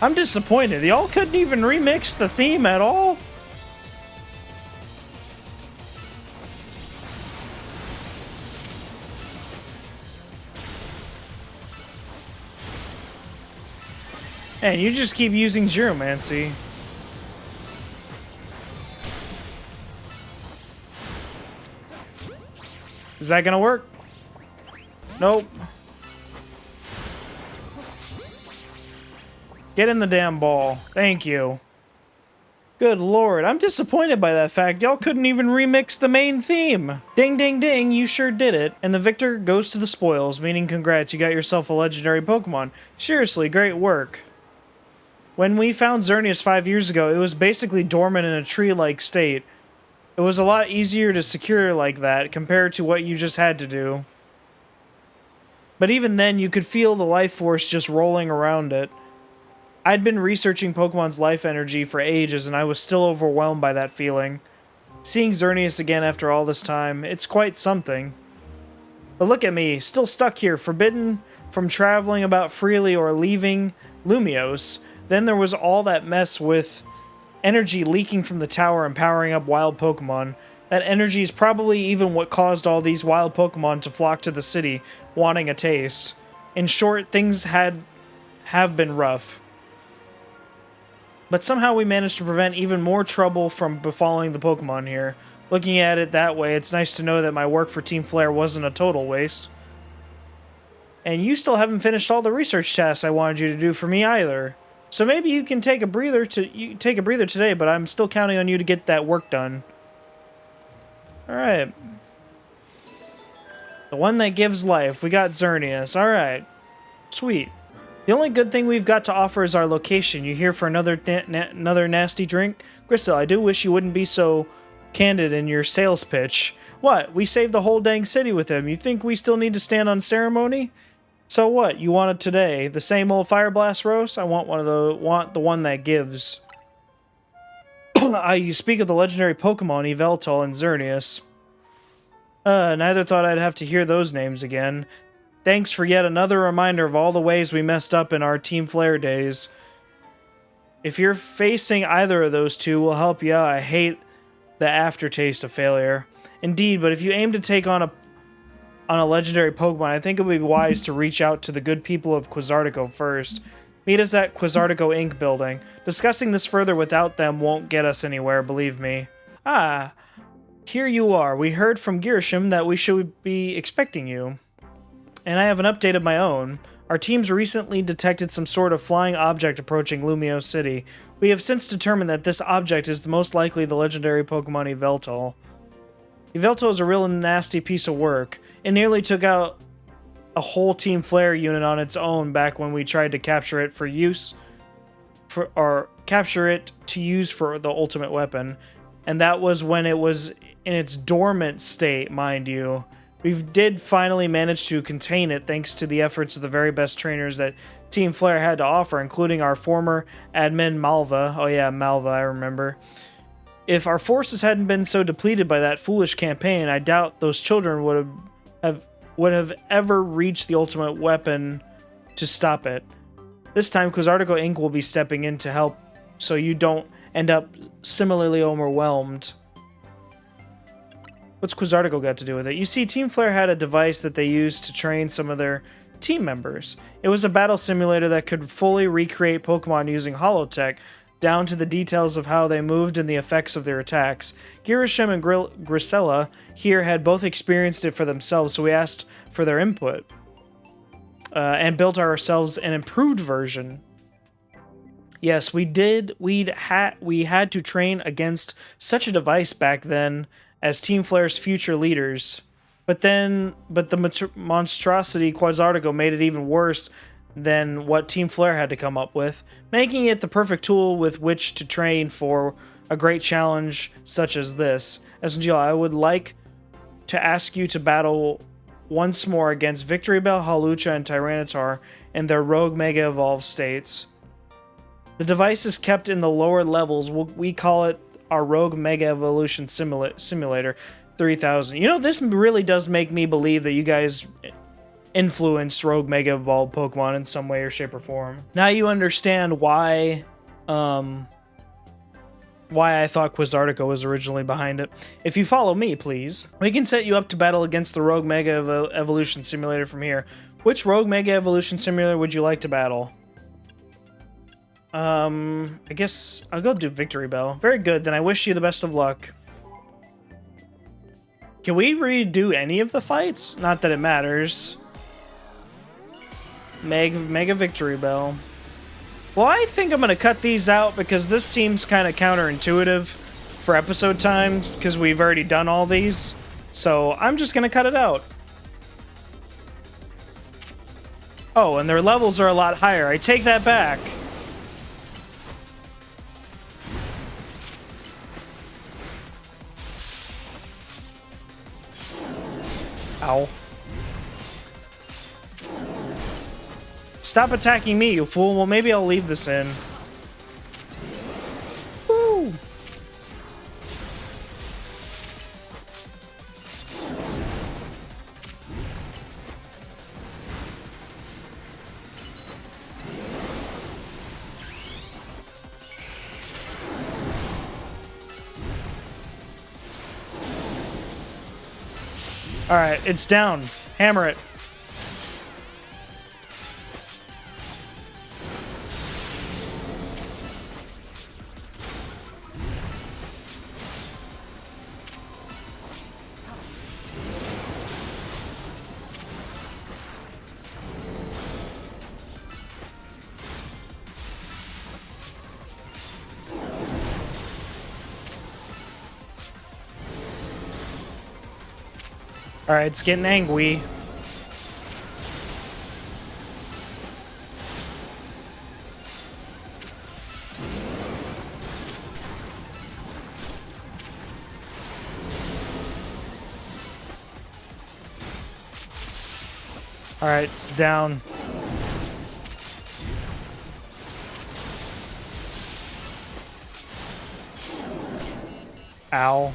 I'm disappointed. Y'all couldn't even remix the theme at all? And you just keep using Geomancy. Is that gonna work? Nope. Get in the damn ball. Thank you. Good lord, I'm disappointed by that fact. Y'all couldn't even remix the main theme. Ding ding ding, you sure did it. And the victor goes to the spoils, meaning congrats, you got yourself a legendary Pokemon. Seriously, great work. When we found Xerneas 5 years ago, it was basically dormant in a tree-like state. It was a lot easier to secure like that compared to what you just had to do. But even then, you could feel the life force just rolling around it. I'd been researching Pokemon's life energy for ages, and I was still overwhelmed by that feeling. Seeing Xerneas again after all this time, it's quite something. But look at me, still stuck here, forbidden from traveling about freely or leaving Lumiose. Then there was all that mess with energy leaking from the tower and powering up wild Pokemon. That energy is probably even what caused all these wild Pokemon to flock to the city, wanting a taste. In short, things have been rough. But somehow we managed to prevent even more trouble from befalling the Pokemon here. Looking at it that way, it's nice to know that my work for Team Flare wasn't a total waste. And you still haven't finished all the research tasks I wanted you to do for me either. So maybe you can take a breather today, but I'm still counting on you to get that work done. Alright. The one that gives life. We got Xerneas. Alright. Sweet. The only good thing we've got to offer is our location. You here for another nasty drink? Gristle, I do wish you wouldn't be so candid in your sales pitch. What? We saved the whole dang city with him. You think we still need to stand on ceremony? So what? You want it today? The same old Fire Blast roast? I want the one that gives. You speak of the legendary Pokemon Yveltal and Xerneas. Neither thought I'd have to hear those names again. Thanks for yet another reminder of all the ways we messed up in our Team Flare days. If you're facing either of those two, we'll help you out. I hate the aftertaste of failure. Indeed, but if you aim to take on a legendary Pokemon, I think it would be wise to reach out to the good people of Quizartico first. Meet us at Quizartico Inc. building. Discussing this further without them won't get us anywhere, believe me. Ah, here you are. We heard from Girisham that we should be expecting you. And I have an update of my own. Our teams recently detected some sort of flying object approaching Lumiose City. We have since determined that this object is the most likely the legendary Pokemon Yveltal. Yveltal is a real nasty piece of work. It nearly took out a whole Team Flare unit on its own back when we tried to capture it to use for the ultimate weapon. And that was when it was in its dormant state, mind you. We did finally manage to contain it thanks to the efforts of the very best trainers that Team Flare had to offer, including our former admin Malva. Oh yeah, Malva, I remember. If our forces hadn't been so depleted by that foolish campaign, I doubt those children would have ever reached the ultimate weapon to stop it. This time, Quizartico Inc. will be stepping in to help so you don't end up similarly overwhelmed. What's Quizartico got to do with it? You see, Team Flare had a device that they used to train some of their team members. It was a battle simulator that could fully recreate Pokemon using holotech, down to the details of how they moved and the effects of their attacks. Girisham and Grisella here had both experienced it for themselves, so we asked for their input. And built ourselves an improved version. Yes, we did. We had to train against such a device back then as Team Flare's future leaders. But the monstrosity Quizartico made it even worse than what Team Flare had to come up with, making it the perfect tool with which to train for a great challenge such as this. SNGL, I would like to ask you to battle once more against Victory Bell, Hawlucha, and Tyranitar in their Rogue Mega Evolved states. The device is kept in the lower levels. We call it our Rogue Mega Evolution Simulator 3000. You know, this really does make me believe that you guys influenced Rogue Mega Evolved Pokemon in some way or shape or form. Now you understand why I thought Quizartico was originally behind it. If you follow me, please, we can set you up to battle against the Rogue Mega Evolution Simulator from here. Which Rogue Mega Evolution Simulator would you like to battle? I guess I'll go do Victory Bell. Very good, then I wish you the best of luck. Can we redo any of the fights? Not that it matters. Mega Victory Bell. Well, I think I'm going to cut these out because this seems kind of counterintuitive for episode time because we've already done all these. So I'm just going to cut it out. Oh, and their levels are a lot higher. I take that back. Ow. Stop attacking me, you fool. Well, maybe I'll leave this in. Woo! Alright, it's down. Hammer it. Alright, it's getting angry. Alright, it's down. Ow.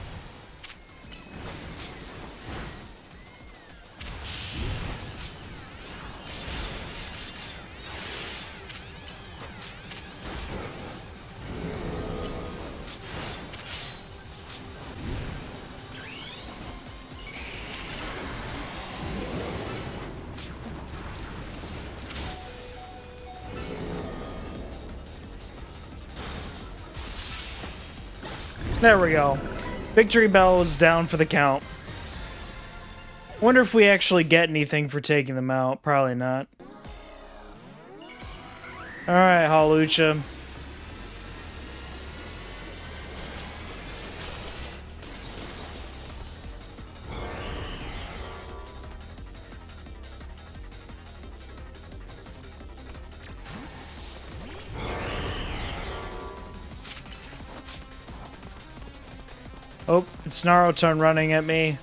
There we go. Victory Bell is down for the count. Wonder if we actually get anything for taking them out. Probably not. Alright, Hawlucha. Oh, it's Naruto running at me.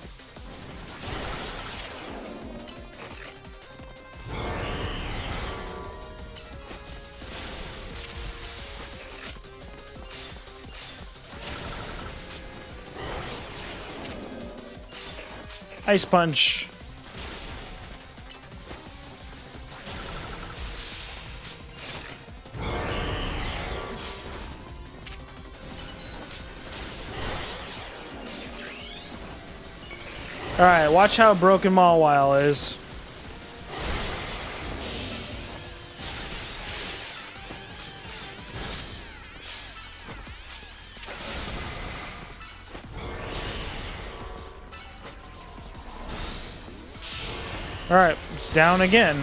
Ice punch. Alright, watch how broken Mawile is. Alright, it's down again.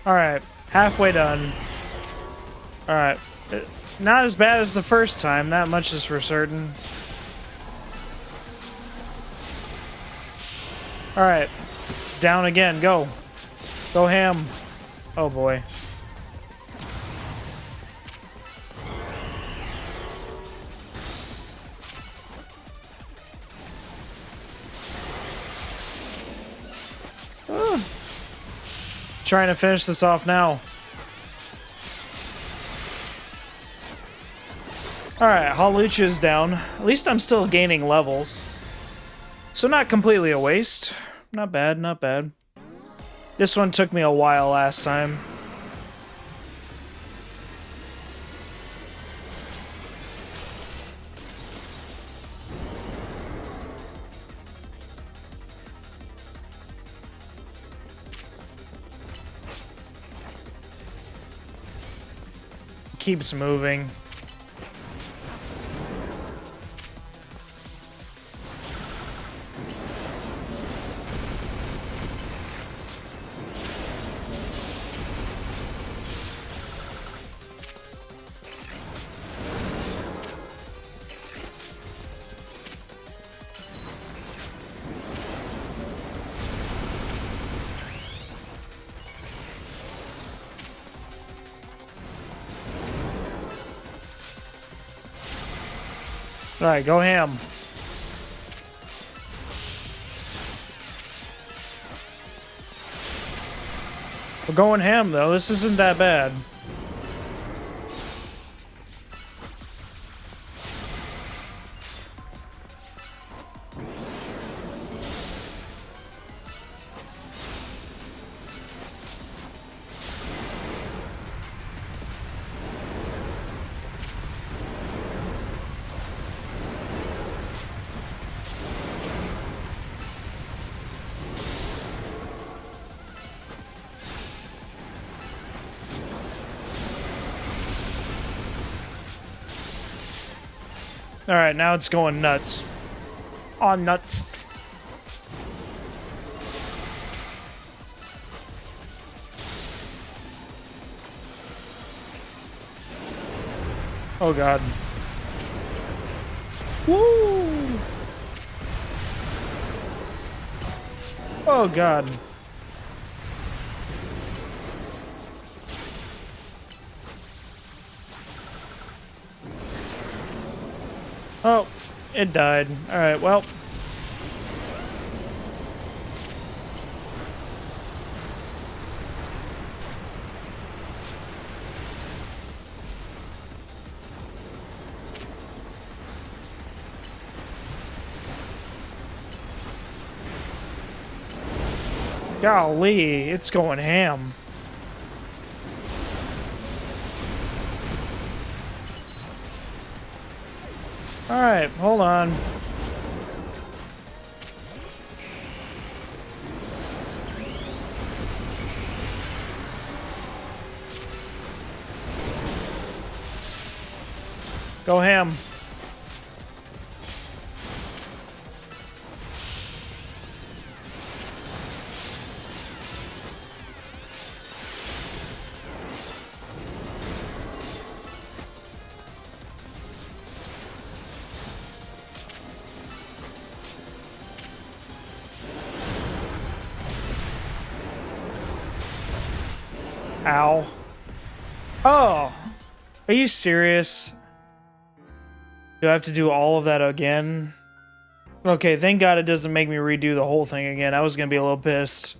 Alright, halfway done. Alright, not as bad as the first time, that much is for certain. Alright, it's down again, go. Go ham. Oh boy. Trying to finish this off now. Alright, Hawlucha's down. At least I'm still gaining levels. So not completely a waste. Not bad, not bad. This one took me a while last time. Keeps moving. Alright, go ham. We're going ham, though. This isn't that bad. Alright, now it's going nuts. On nuts. Oh god. Woo! Oh god. Oh, it died. Alright, well. Golly, it's going ham. Alright, hold on. Go ham. Ow. Oh! Are you serious? Do I have to do all of that again? Okay, thank God it doesn't make me redo the whole thing again. I was gonna be a little pissed.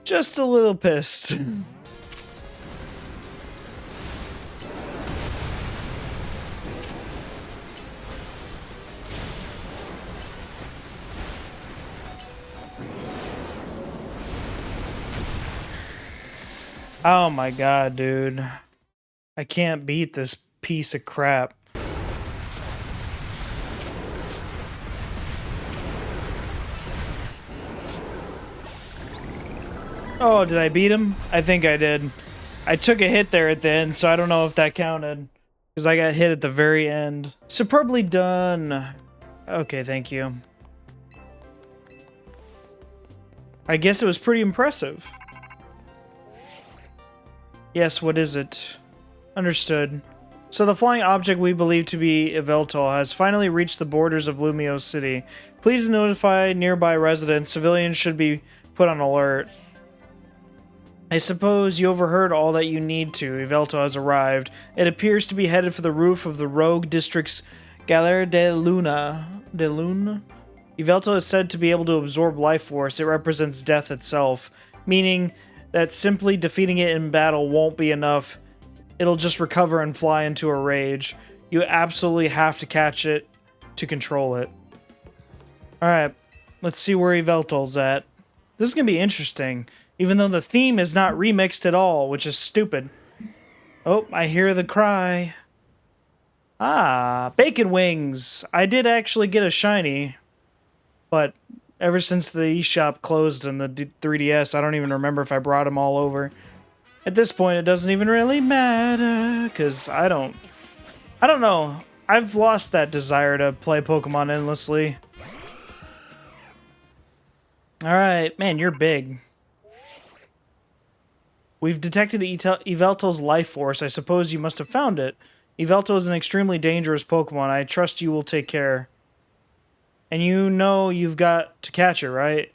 Just a little pissed. Oh my god, dude. I can't beat this piece of crap. Oh, did I beat him? I think I did. I took a hit there at the end, so I don't know if that counted. Because I got hit at the very end. Superbly done. Okay, thank you. I guess it was pretty impressive. Yes, what is it? Understood. So the flying object we believe to be Yveltal has finally reached the borders of Lumiose City. Please notify nearby residents. Civilians should be put on alert. I suppose you overheard all that you need to. Yveltal has arrived. It appears to be headed for the roof of the Rogue District's Galère de Luna. De Lune? Yveltal is said to be able to absorb life force. It represents death itself, meaning that simply defeating it in battle won't be enough. It'll just recover and fly into a rage. You absolutely have to catch it to control it. Alright, let's see where Yveltal's at. This is going to be interesting, even though the theme is not remixed at all, which is stupid. Oh, I hear the cry. Ah, bacon wings! I did actually get a shiny, but ever since the eShop closed and the 3DS, I don't even remember if I brought them all over. At this point, it doesn't even really matter, because I don't know. I've lost that desire to play Pokemon endlessly. Alright, man, you're big. We've detected Yveltal's life force. I suppose you must have found it. Yveltal is an extremely dangerous Pokemon. I trust you will take care. And you know you've got to catch it, right?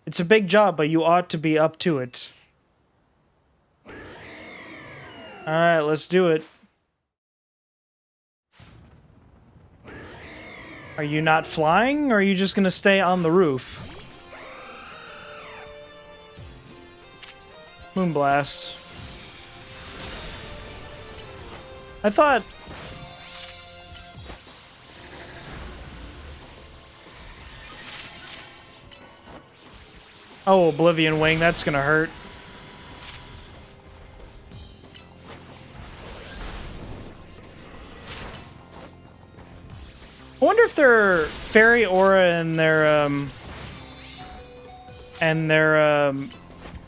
It's a big job, but you ought to be up to it. Alright, let's do it. Are you not flying, or are you just gonna stay on the roof? Moonblast. I thought... Oh, Oblivion Wing, that's gonna hurt. I wonder if their Fairy Aura and their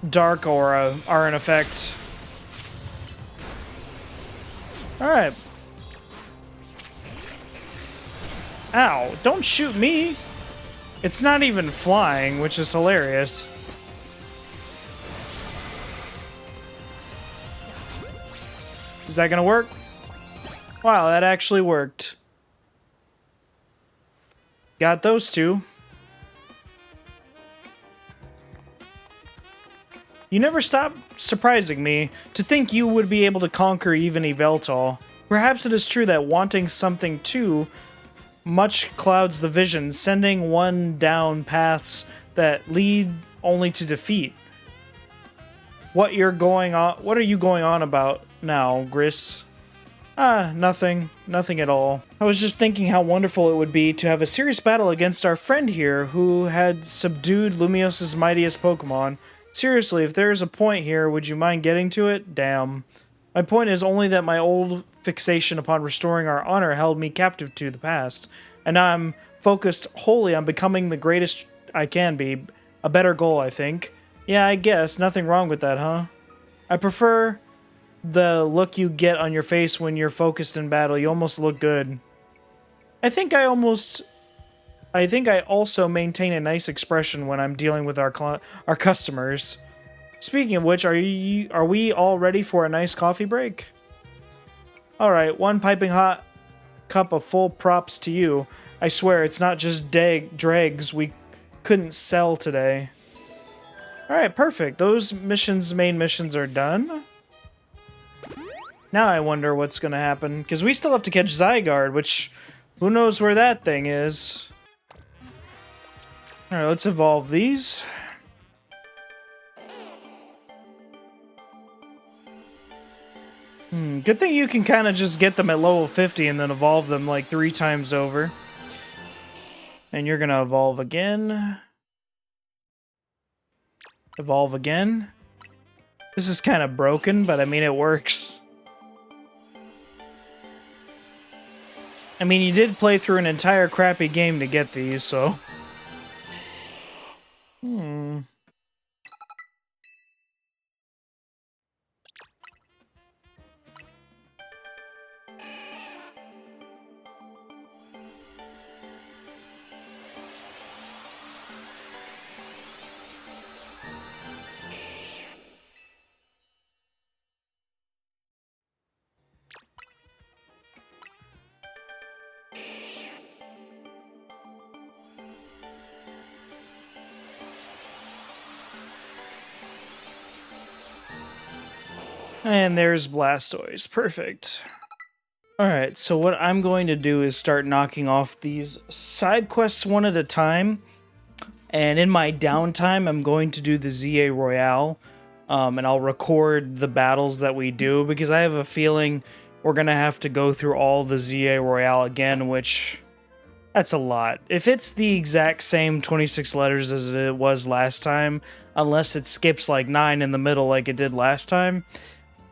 Dark Aura are in effect. Alright. Ow, don't shoot me! It's not even flying, which is hilarious. Is that gonna work? Wow, that actually worked. Got those two. You never stop surprising me. To think you would be able to conquer even Yveltal. Perhaps it is true that wanting something too much clouds the vision, sending one down paths that lead only to defeat. What are you going on about now, Gris? Ah, nothing. Nothing at all. I was just thinking how wonderful it would be to have a serious battle against our friend here who had subdued Lumiose's mightiest Pokemon. Seriously, if there's a point here, would you mind getting to it? Damn. My point is only that my old fixation upon restoring our honor held me captive to the past, and now I'm focused wholly on becoming the greatest I can be. A better goal, I think. Yeah, I guess. Nothing wrong with that, huh? I prefer the look you get on your face when you're focused in battle. You almost look good. I think I also maintain a nice expression when I'm dealing with our customers. Speaking of which, are we all ready for a nice coffee break? Alright, one piping hot cup of full props to you. I swear, it's not just dregs we couldn't sell today. Alright, perfect. Those main missions are done. Now I wonder what's gonna happen, because we still have to catch Zygarde, which, who knows where that thing is. Alright, let's evolve these. Good thing you can kind of just get them at level 50 and then evolve them like 3 times over. And you're gonna evolve again. Evolve again. This is kind of broken, but I mean, it works. I mean, you did play through an entire crappy game to get these, so... And there's Blastoise. Perfect. Alright, so what I'm going to do is start knocking off these side quests one at a time. And in my downtime, I'm going to do the ZA Royale. And I'll record the battles that we do, because I have a feeling we're going to have to go through all the ZA Royale again, which... that's a lot. If it's the exact same 26 letters as it was last time, unless it skips like 9 in the middle like it did last time...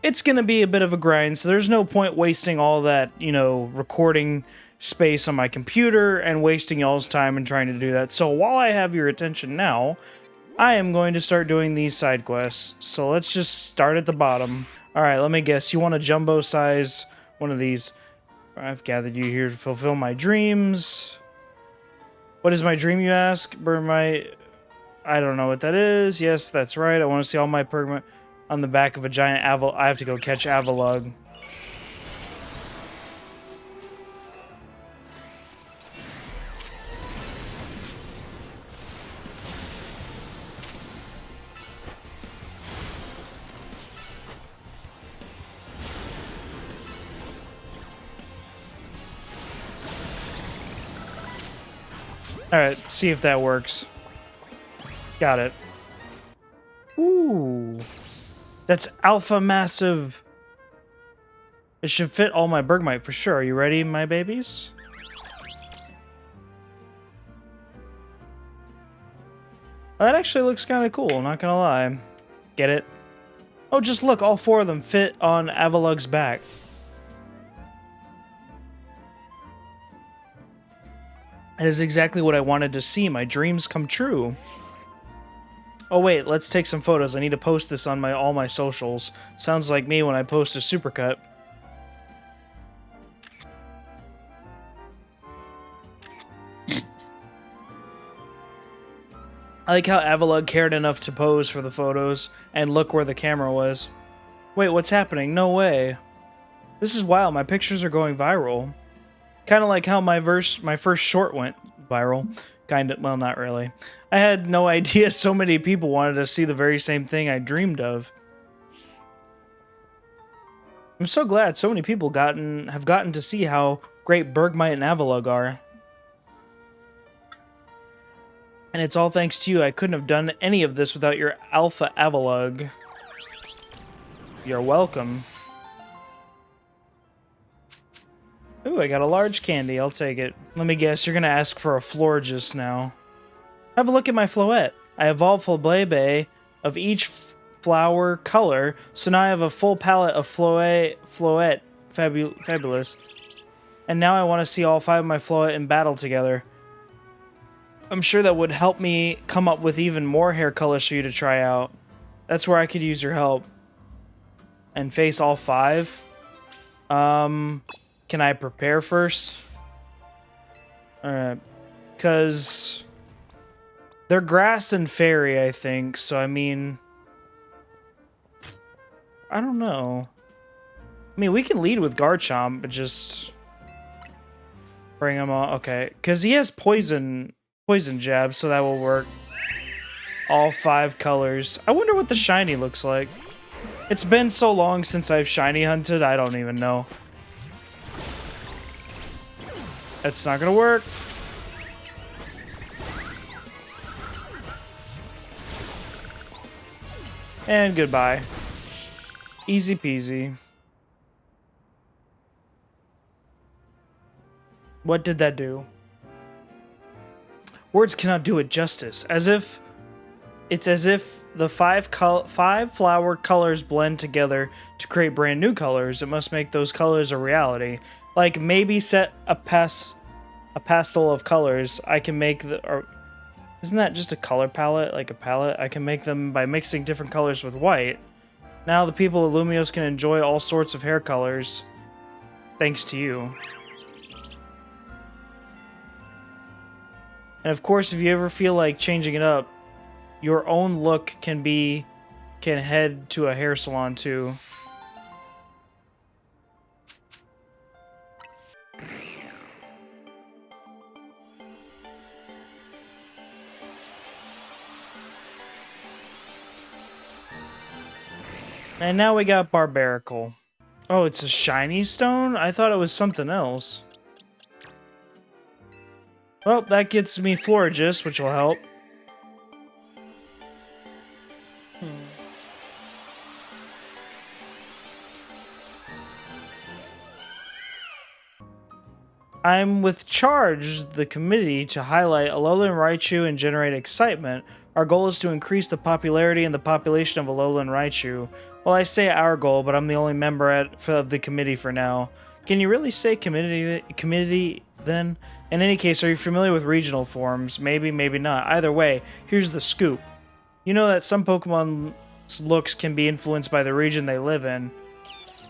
it's going to be a bit of a grind, so there's no point wasting all that, you know, recording space on my computer and wasting y'all's time and trying to do that. So while I have your attention now, I am going to start doing these side quests. So let's just start at the bottom. Alright, let me guess. You want a jumbo size one of these. I've gathered you here to fulfill my dreams. What is my dream, you ask? Burn my... I don't know what that is. Yes, that's right. I want to see all my Pokémon... on the back of a giant I have to go catch Avalugg. Alright, see if that works. Got it. Ooh. That's alpha massive. It should fit all my Bergmite for sure. Are you ready, my babies? That actually looks kind of cool, not gonna lie. Get it? Oh, just look, all 4 of them fit on Avalugg's back. That is exactly what I wanted to see. My dreams come true. Oh wait, let's take some photos. I need to post this on all my socials. Sounds like me when I post a supercut. I like how Avalugg cared enough to pose for the photos and look where the camera was. Wait, what's happening? No way. This is wild. My pictures are going viral. Kind of like how my first short went viral. Kind of, well, not really. I had no idea so many people wanted to see the very same thing I dreamed of. I'm so glad so many people have gotten to see how great Bergmite and Avalugg are. And it's all thanks to you. I couldn't have done any of this without your Alpha Avalugg. You're welcome. Ooh, I got a large candy. I'll take it. Let me guess, you're gonna ask for a Florges now. Have a look at my Floette. I evolved Flabebe of each flower color, so now I have a full palette of Floette. Fabulous. And now I want to see all 5 of my Floette in battle together. I'm sure that would help me come up with even more hair colors for you to try out. That's where I could use your help. And face all 5? Can I prepare first? Alright. Because they're grass and fairy, I think. So, I mean... I don't know. I mean, we can lead with Garchomp, but just... bring him on. Okay. Because he has poison jab, so that will work. All 5 colors. I wonder what the shiny looks like. It's been so long since I've shiny hunted, I don't even know. That's not gonna work. And goodbye. Easy peasy. What did that do? Words cannot do it justice. As if It's as if the five flower colors blend together to create brand new colors. It must make those colors a reality. Like, maybe set a pastel of colors. I can make isn't that just a color palette? Like a palette? I can make them by mixing different colors with white. Now the people of Lumios can enjoy all sorts of hair colors. Thanks to you. And of course, if you ever feel like changing it up, your own look can head to a hair salon too. And now we got Barbarical. Oh, it's a shiny stone? I thought it was something else. Well, that gets me Florigist, which will help. I'm with Charge, the committee, to highlight Alolan Raichu and generate excitement. Our goal is to increase the popularity and the population of Alolan Raichu. Well, I say our goal, but I'm the only member of the committee for now. Can you really say committee then? In any case, are you familiar with regional forms? Maybe, maybe not. Either way, here's the scoop. You know that some Pokemon's looks can be influenced by the region they live in.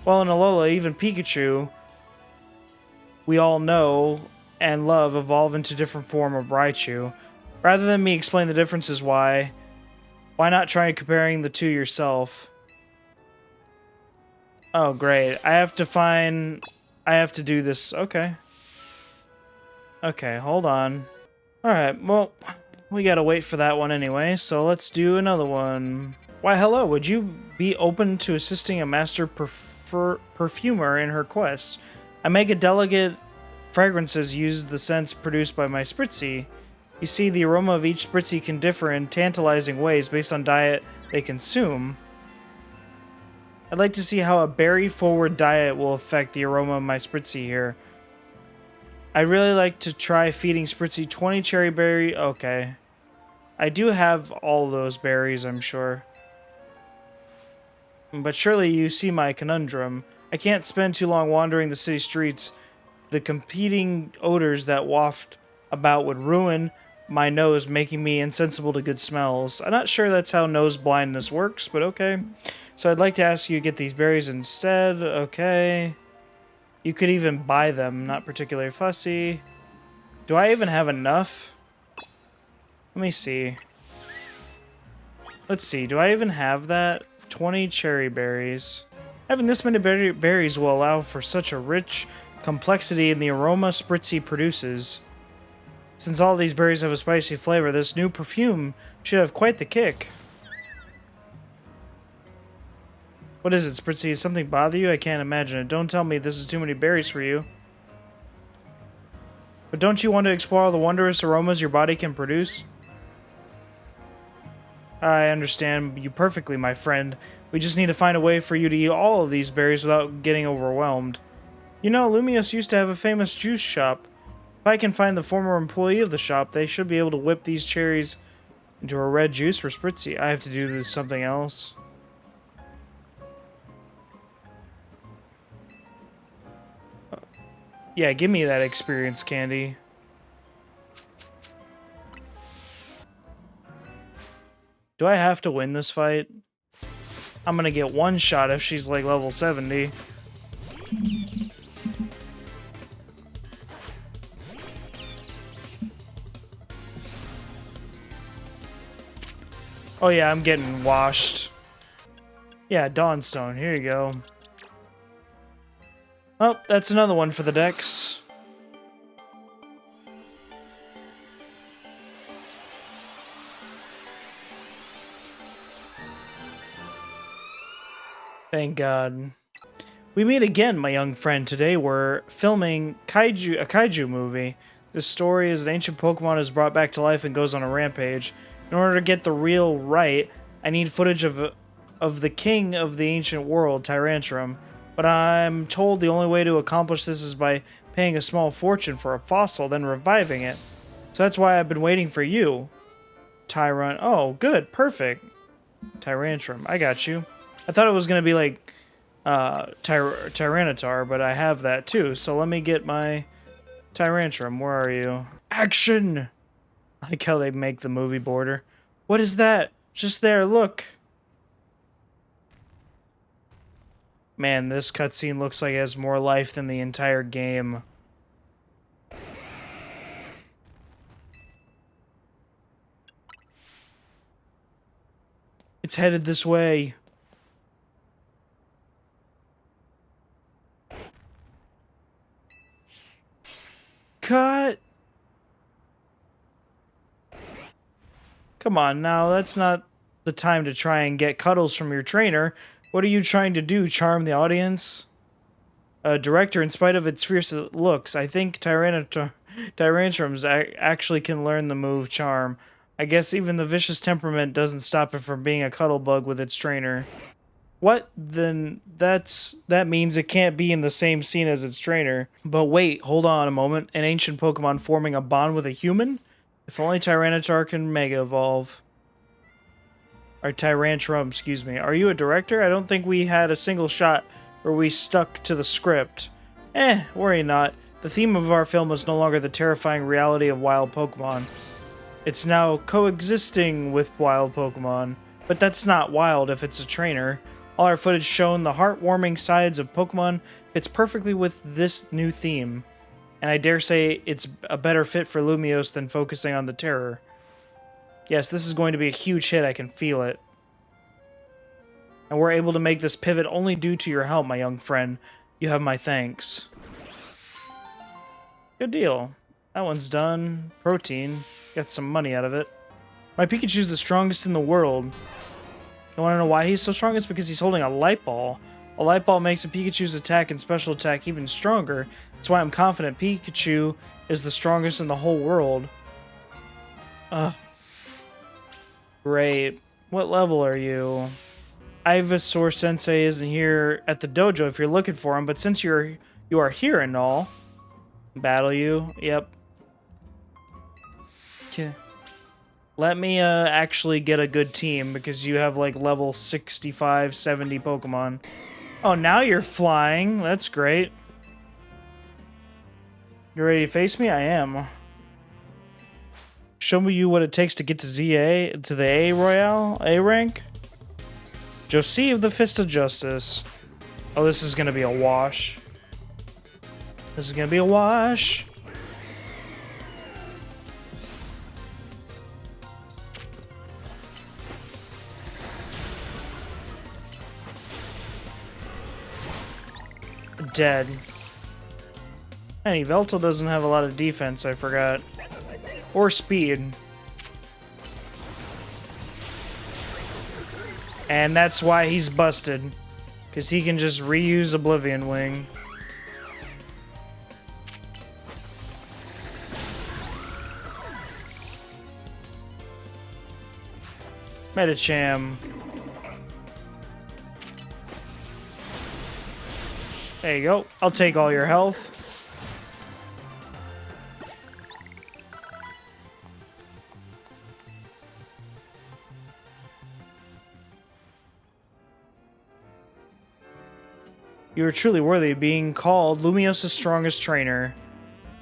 Well, in Alola, even Pikachu, we all know and love, evolve into different form of Raichu. Rather than me explain the differences why not try comparing the two yourself? Oh, great. I have to do this. Okay. Okay, hold on. Alright, well, we gotta wait for that one anyway, so let's do another one. Why, hello, would you be open to assisting a master perfumer in her quest? I make a delicate fragrances use the scents produced by my Spritzy. You see, the aroma of each Spritzy can differ in tantalizing ways based on diet they consume. I'd like to see how a berry-forward diet will affect the aroma of my Spritzy here. I'd really like to try feeding Spritzy 20 cherry berry... Okay. I do have all those berries, I'm sure. But surely you see my conundrum. I can't spend too long wandering the city streets. The competing odors that waft about would ruin my nose, making me insensible to good smells. I'm not sure that's how nose blindness works, but okay. So I'd like to ask you to get these berries instead. Okay. You could even buy them, not particularly fussy. Do I even have enough? Let me see. Let's see, do I even have that? 20 cherry berries. Having this many berries will allow for such a rich complexity in the aroma Spritzy produces. Since all these berries have a spicy flavor, this new perfume should have quite the kick. What is it, Spritzy? Does something bother you? I can't imagine it. Don't tell me this is too many berries for you. But don't you want to explore all the wondrous aromas your body can produce? I understand you perfectly, my friend. We just need to find a way for you to eat all of these berries without getting overwhelmed. You know, Lumios used to have a famous juice shop. If I can find the former employee of the shop, they should be able to whip these cherries into a red juice for Spritzy. I have to do something else. Yeah, give me that experience candy. Do I have to win this fight? I'm gonna get one shot if she's like level 70. Oh yeah, I'm getting washed. Yeah, Dawnstone, here you go. Oh, that's another one for the decks. Thank God. We meet again, my young friend. Today we're filming a kaiju movie. This story is an ancient Pokemon is brought back to life and goes on a rampage. In order to get the reel right, I need footage of the king of the ancient world, Tyrantrum. But I'm told the only way to accomplish this is by paying a small fortune for a fossil, then reviving it. So that's why I've been waiting for you. Tyrant. Oh, good. Perfect. Tyrantrum. I got you. I thought it was going to be like Tyranitar, but I have that too. So let me get my Tyrantrum. Where are you? Action! I like how they make the movie border. What is that? Just there, look. Man, this cutscene looks like it has more life than the entire game. It's headed this way. Cut! Come on now, that's not the time to try and get cuddles from your trainer. What are you trying to do, charm the audience? Director, in spite of its fierce looks, I think Tyrantrums actually can learn the move charm. I guess even the vicious temperament doesn't stop it from being a cuddle bug with its trainer. What? Then that means it can't be in the same scene as its trainer. But wait, hold on a moment. An ancient Pokemon forming a bond with a human? If only Tyranitar can Mega Evolve. Or Tyrantrum, excuse me. Are you a director? I don't think we had a single shot where we stuck to the script. Worry not. The theme of our film is no longer the terrifying reality of wild Pokemon. It's now coexisting with wild Pokemon. But that's not wild if it's a trainer. All our footage shown the heartwarming sides of Pokemon fits perfectly with this new theme. And I dare say it's a better fit for Lumiose than focusing on the terror. Yes, this is going to be a huge hit, I can feel it. And we're able to make this pivot only due to your help, my young friend. You have my thanks. Good deal. That one's done. Protein. Got some money out of it. My Pikachu's the strongest in the world. You want to know why he's so strong? It's because he's holding a light ball. A light ball makes a Pikachu's attack and special attack even stronger. That's why I'm confident Pikachu is the strongest in the whole world. Ugh. Great. What level are you? Ivysaur Sensei isn't here at the dojo if you're looking for him, but since you are here and all, battle you. Yep. Okay. Let me actually get a good team because you have like level 65, 70 Pokemon. Oh, now you're flying. That's great. You ready to face me? I am. Show me you what it takes to get to the A Royale, A rank. Josie of the Fist of Justice. Oh, this is gonna be a wash. This is gonna be a wash. Dead. And Yveltal doesn't have a lot of defense, I forgot. Or speed. And that's why he's busted. Because he can just reuse Oblivion Wing. Medicham. There you go. I'll take all your health. You are truly worthy of being called Lumiose's strongest trainer.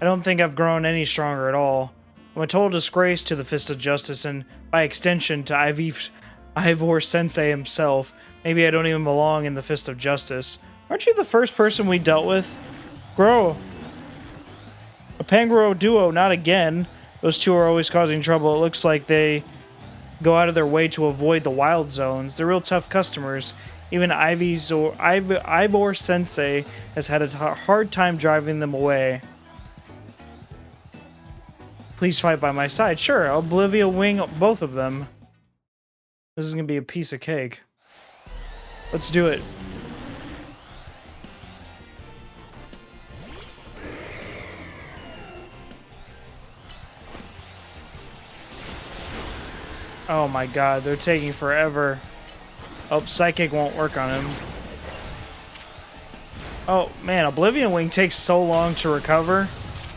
I don't think I've grown any stronger at all. I'm a total disgrace to the Fist of Justice and, by extension, to Ivor Sensei himself. Maybe I don't even belong in the Fist of Justice. Aren't you the first person we dealt with? Grow. A Pangoro duo, not again. Those two are always causing trouble. It looks like they go out of their way to avoid the wild zones. They're real tough customers. Even Ivor Sensei has had a hard time driving them away. Please fight by my side. Sure, Oblivion Wing both of them. This is gonna be a piece of cake. Let's do it. Oh my god, they're taking forever. Oh, Psychic won't work on him. Oh man, Oblivion Wing takes so long to recover.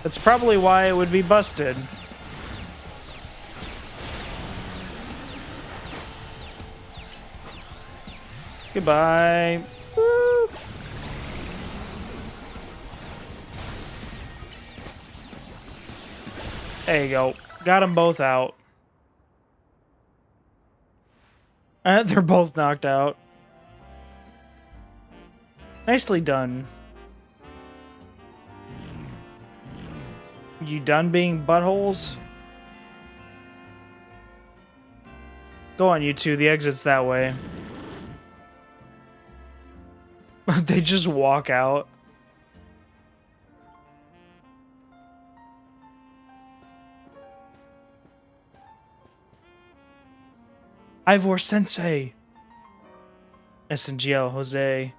That's probably why it would be busted. Goodbye. Woo. There you go. Got them both out. They're both knocked out. Nicely done. You done being buttholes? Go on, you two. The exit's that way. They just walk out. Ivor Sensei. SNGL, Jose,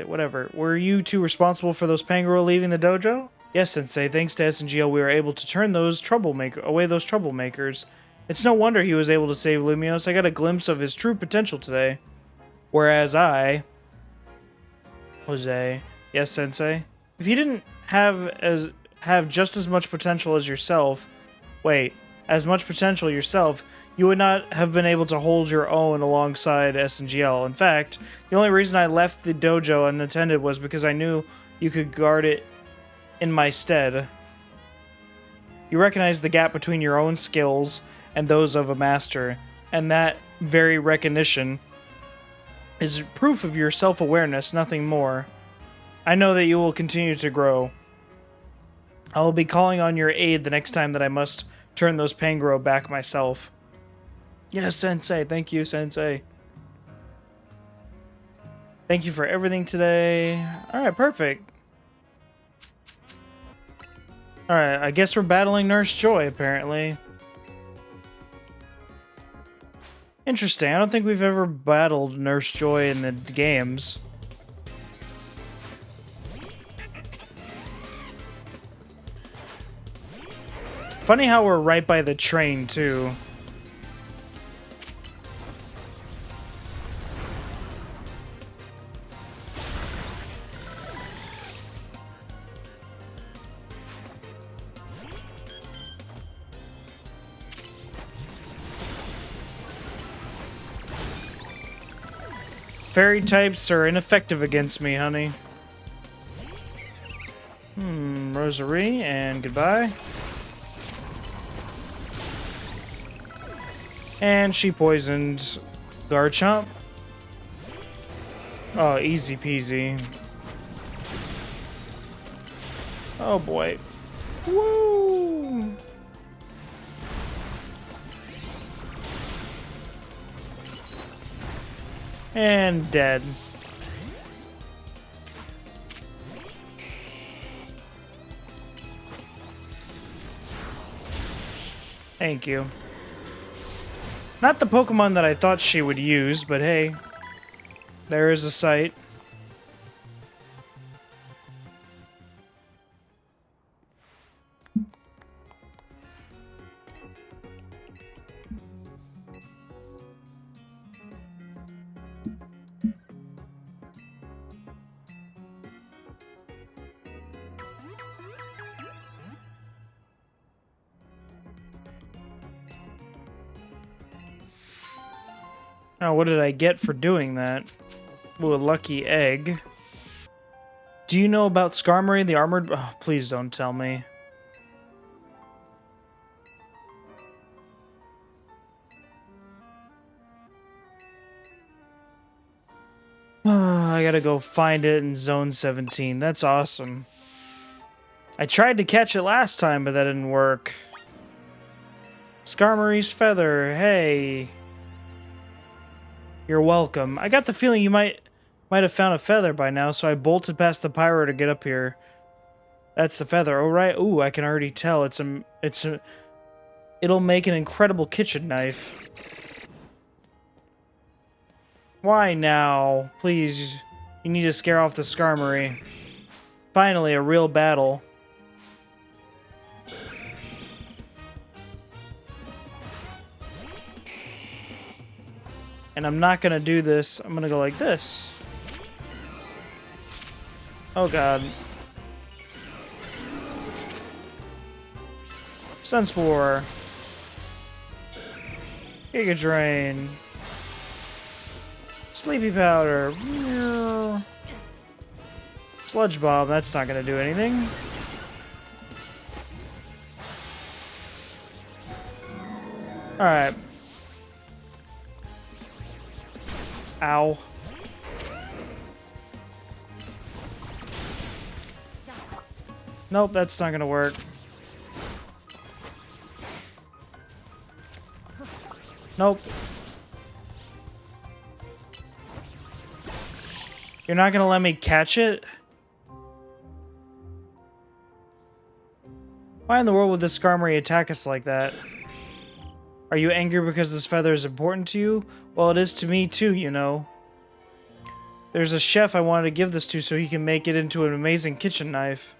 whatever. Were you two responsible for those Pangoro leaving the dojo? Yes, Sensei. Thanks to SNGL, we were able to turn those troublemakers. It's no wonder he was able to save Lumiose. I got a glimpse of his true potential today. Whereas I... Jose. Yes, Sensei. If you didn't have just as much potential as yourself... Wait. As much potential yourself, you would not have been able to hold your own alongside SNGL. In fact, the only reason I left the dojo unattended was because I knew you could guard it in my stead. You recognize the gap between your own skills and those of a master, and that very recognition is proof of your self-awareness, nothing more. I know that you will continue to grow. I will be calling on your aid the next time that I must turn those Pangoro back myself. Yes, Sensei. Thank you, Sensei. Thank you for everything today. Alright, perfect. Alright, I guess we're battling Nurse Joy, apparently. Interesting. I don't think we've ever battled Nurse Joy in the games. Funny how we're right by the train, too. Fairy types are ineffective against me, honey. Rosary, and goodbye. And she poisoned Garchomp. Oh, easy peasy. Oh boy. Woo! And dead. Thank you. Not the Pokemon that I thought she would use, but hey, there is a sight. Oh, what did I get for doing that? Ooh, a lucky egg. Do you know about Skarmory, the armored... Oh, please don't tell me. I gotta go find it in Zone 17. That's awesome. I tried to catch it last time, but that didn't work. Skarmory's feather, hey... You're welcome. I got the feeling you might have found a feather by now, so I bolted past the pyro to get up here. That's the feather. Oh, right. Ooh, I can already tell. It'll make an incredible kitchen knife. Why now? Please, you need to scare off the Skarmory. Finally, a real battle. And I'm not gonna do this. I'm gonna go like this. Oh god. Sunspore. Giga Drain. Sleepy powder. Sludge bomb, that's not gonna do anything. Alright. Ow. Nope, that's not gonna work. Nope. You're not gonna let me catch it? Why in the world would this Skarmory attack us like that? Are you angry because this feather is important to you? Well, it is to me too, you know. There's a chef I wanted to give this to so he can make it into an amazing kitchen knife.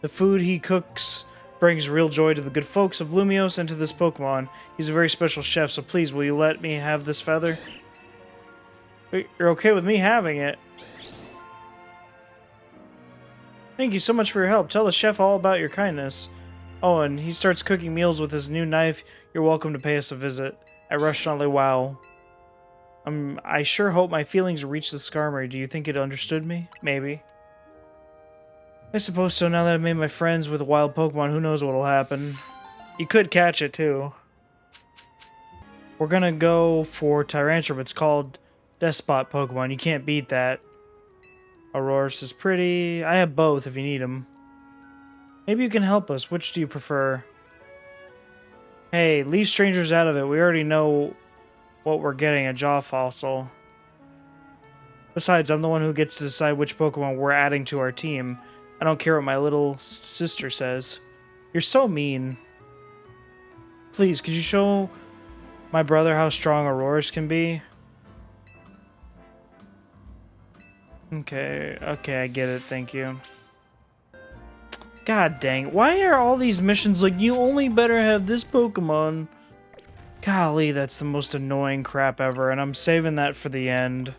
The food he cooks brings real joy to the good folks of Lumios and to this Pokemon. He's a very special chef, so please, will you let me have this feather? Wait, you're okay with me having it? Thank you so much for your help. Tell the chef all about your kindness. Oh, and he starts cooking meals with his new knife. You're welcome to pay us a visit at Restaurant Le Wow. I sure hope my feelings reach the Skarmory. Do you think it understood me? Maybe. I suppose so. Now that I've made my friends with a wild Pokemon, who knows what'll happen. You could catch it, too. We're gonna go for Tyrantrum. It's called Despot Pokemon. You can't beat that. Aurorus is pretty. I have both if you need them. Maybe you can help us. Which do you prefer? Hey, leave strangers out of it. We already know what we're getting, a Jaw Fossil. Besides, I'm the one who gets to decide which Pokemon we're adding to our team. I don't care what my little sister says. You're so mean. Please, could you show my brother how strong Aurorus can be? Okay, I get it, thank you. God dang, why are all these missions like, you only better have this Pokemon? Golly, that's the most annoying crap ever, and I'm saving that for the end.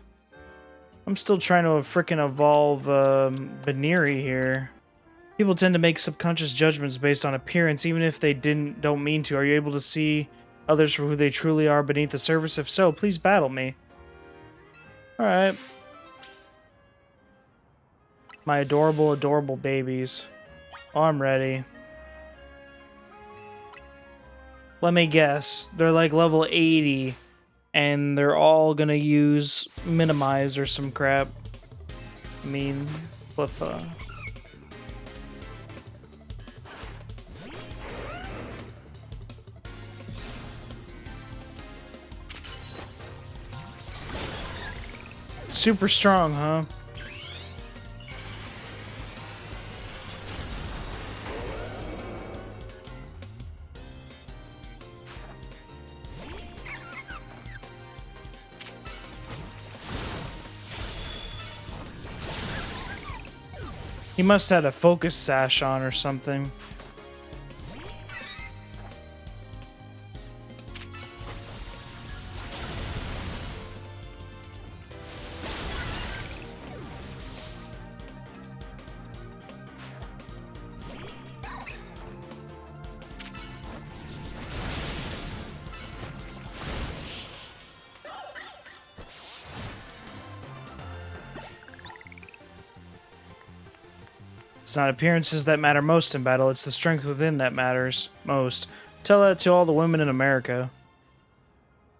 I'm still trying to frickin' evolve Baneri here. People tend to make subconscious judgments based on appearance, even if they don't mean to. Are you able to see others for who they truly are beneath the surface? If so, please battle me. Alright. My adorable, adorable babies. Oh, I'm ready. Let me guess. They're like level 80, and they're all gonna use Minimize or some crap. I mean, Bliffa. Super strong, huh? He must have had a focus sash on or something. It's not appearances that matter most in battle, it's the strength within that matters most. Tell that to all the women in America.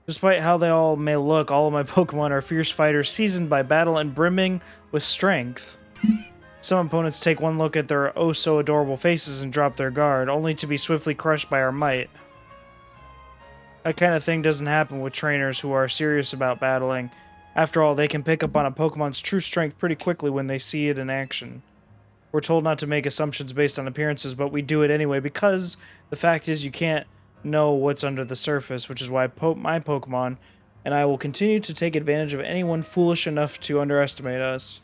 Despite how they all may look, all of my Pokemon are fierce fighters, seasoned by battle and brimming with strength. Some opponents take one look at their oh-so-adorable faces and drop their guard, only to be swiftly crushed by our might. That kind of thing doesn't happen with trainers who are serious about battling. After all, they can pick up on a Pokemon's true strength pretty quickly when they see it in action. We're told not to make assumptions based on appearances, but we do it anyway because the fact is you can't know what's under the surface, which is why my Pokemon and I will continue to take advantage of anyone foolish enough to underestimate us.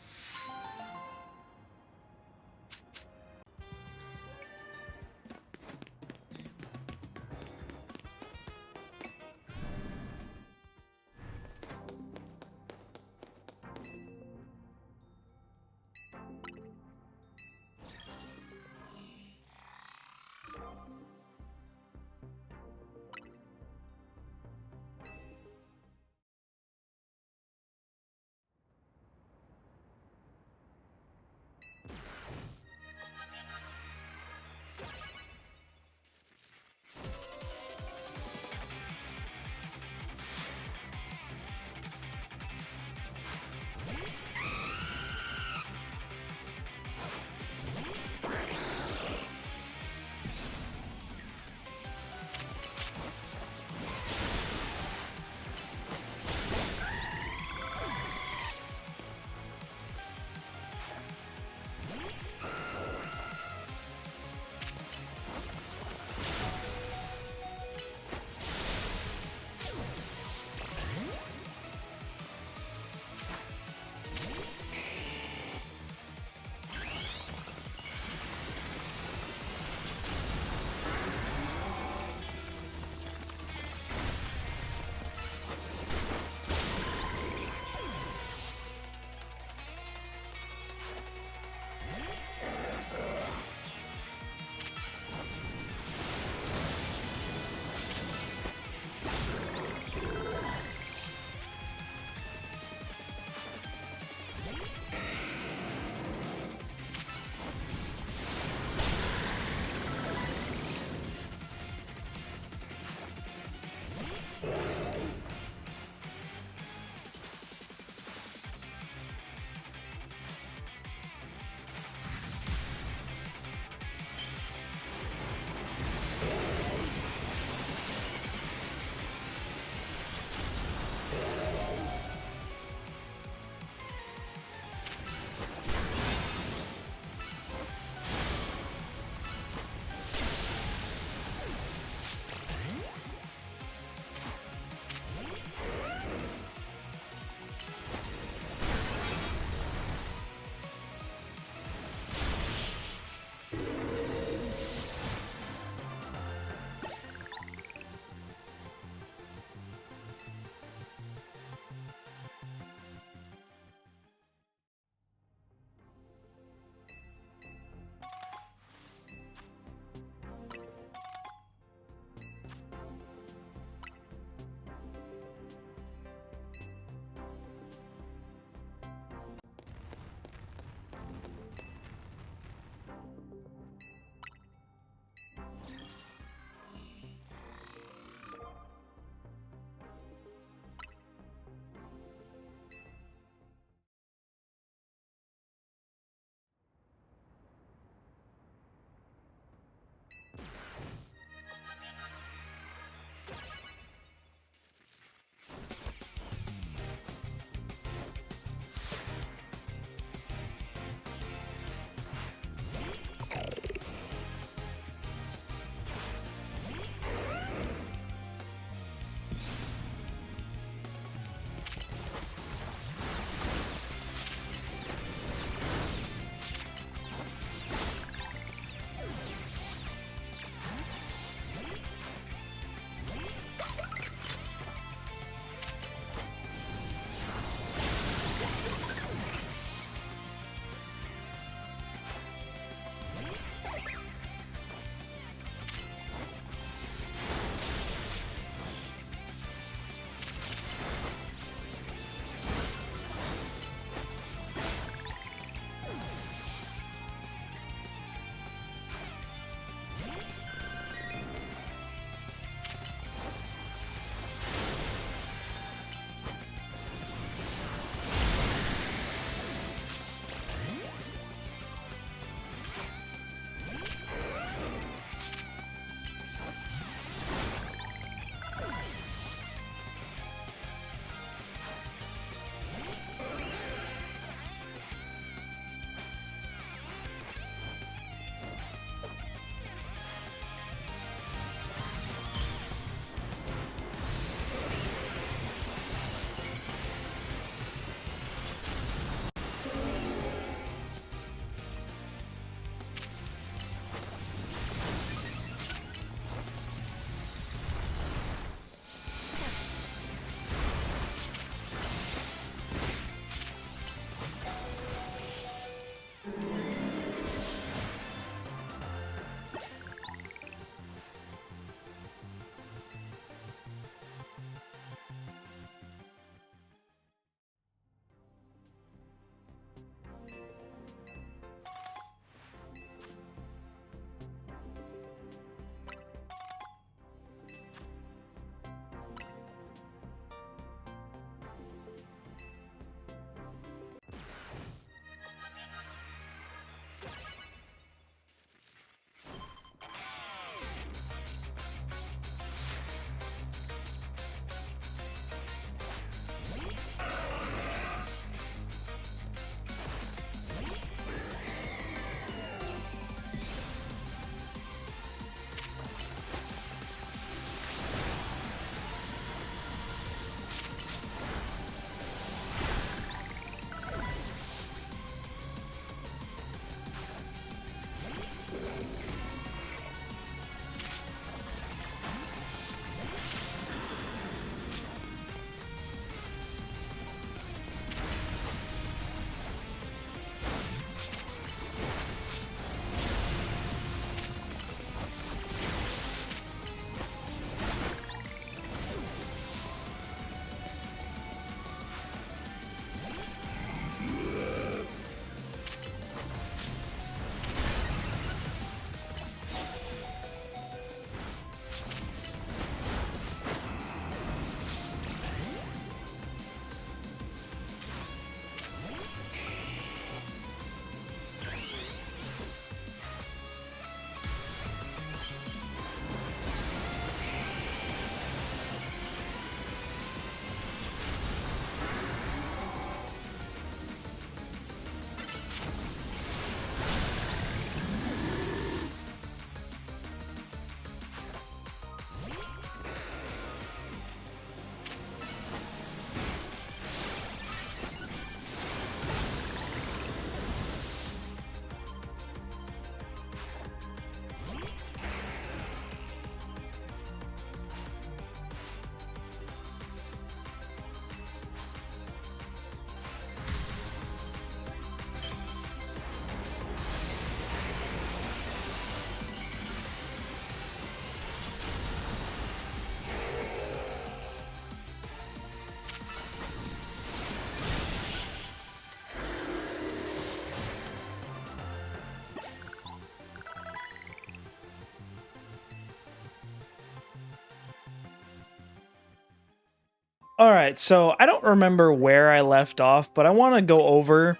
Alright, so I don't remember where I left off, but I want to go over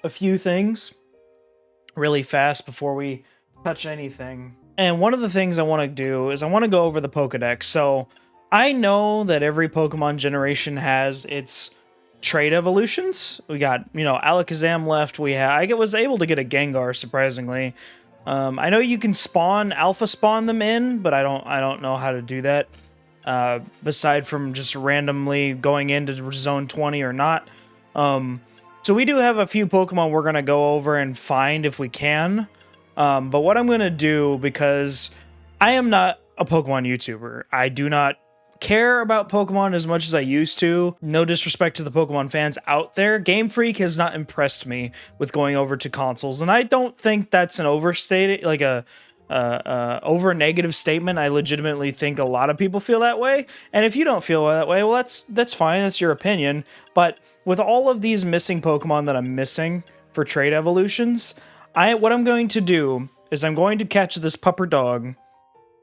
a few things really fast before we touch anything. And one of the things I want to do is I want to go over the Pokedex. So I know that every Pokemon generation has its trait evolutions. We got, Alakazam left. I was able to get a Gengar, surprisingly. I know you can alpha spawn them in, but I don't know how to do that. Aside from just randomly going into Zone 20 or not. So we do have a few Pokemon we're going to go over and find if we can. But what I'm going to do, because I am not a Pokemon YouTuber, I do not care about Pokemon as much as I used to. No disrespect to the Pokemon fans out there. Game Freak has not impressed me with going over to consoles, and I don't think that's an overstated, like a over negative statement. I legitimately think a lot of people feel that way, and if you don't feel that way, well, that's fine. That's your opinion. But with all of these missing Pokemon that I'm missing for trait evolutions, what I'm going to do is I'm going to catch this pupper dog,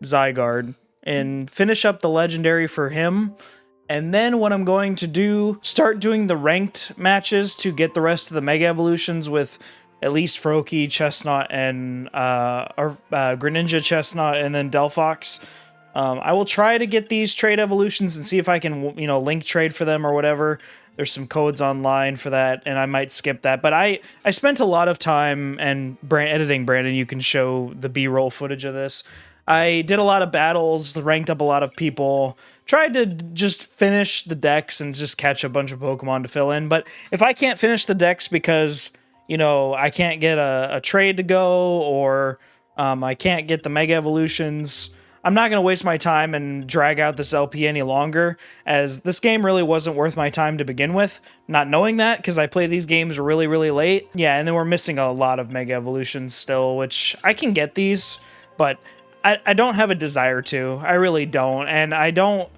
Zygarde, and finish up the legendary for him. And then what I'm going to do, start doing the ranked matches to get the rest of the Mega Evolutions with at least Froakie, Chestnut, and Greninja, Chestnut, and then Delphox. I will try to get these trade evolutions and see if I can, link trade for them or whatever. There's some codes online for that, and I might skip that. But I spent a lot of time and editing. Brandon, you can show the B-roll footage of this. I did a lot of battles, ranked up a lot of people, tried to just finish the decks and just catch a bunch of Pokemon to fill in. But if I can't finish the decks because, I can't get a trade to go, or I can't get the Mega Evolutions, I'm not going to waste my time and drag out this LP any longer, as this game really wasn't worth my time to begin with, not knowing that, because I play these games really, really late. Yeah, and then we're missing a lot of Mega Evolutions still, which I can get these, but I don't have a desire to. I really don't. And I don't,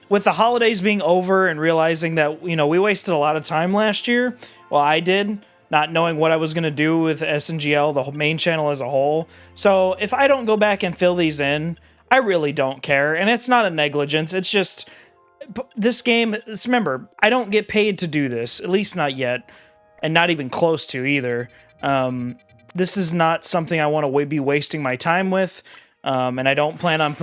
with the holidays being over and realizing that, we wasted a lot of time last year. Well, I did, not knowing what I was going to do with SNGL, the main channel as a whole. So if I don't go back and fill these in, I really don't care. And it's not a negligence. It's just this game. Remember, I don't get paid to do this, at least not yet, and not even close to either. This is not something I want to be wasting my time with, and I don't plan on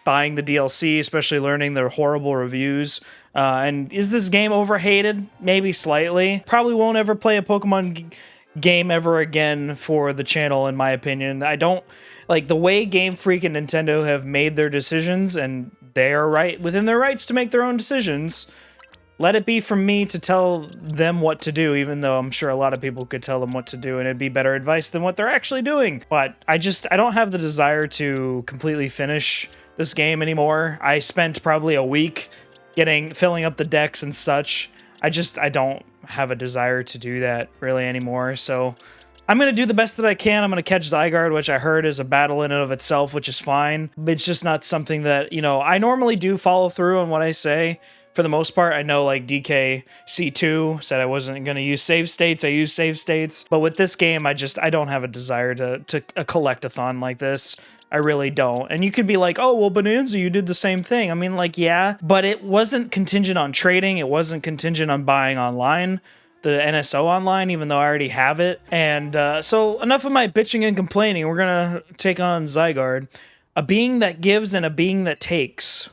buying the DLC, especially learning their horrible reviews. And is this game overhated? Maybe slightly. Probably won't ever play a Pokemon game ever again for the channel, in my opinion. I don't like the way Game Freak and Nintendo have made their decisions, and they are right within their rights to make their own decisions. Let it be from me to tell them what to do, even though I'm sure a lot of people could tell them what to do and it'd be better advice than what they're actually doing. But I don't have the desire to completely finish this game anymore. I spent probably a week filling up the decks and such. I don't have a desire to do that really anymore. So I'm going to do the best that I can. I'm going to catch Zygarde, which I heard is a battle in and of itself, which is fine. It's just not something that, I normally do follow through on what I say. For the most part, I know like DKC2 said I wasn't going to use save states. I use save states. But with this game, I don't have a desire to a collect-a-thon like this. I really don't. And you could be like, oh, well, Bonanza, you did the same thing. I mean, like, yeah, but it wasn't contingent on trading. It wasn't contingent on buying online, the NSO online, even though I already have it. And so enough of my bitching and complaining. We're going to take on Zygarde, a being that gives and a being that takes.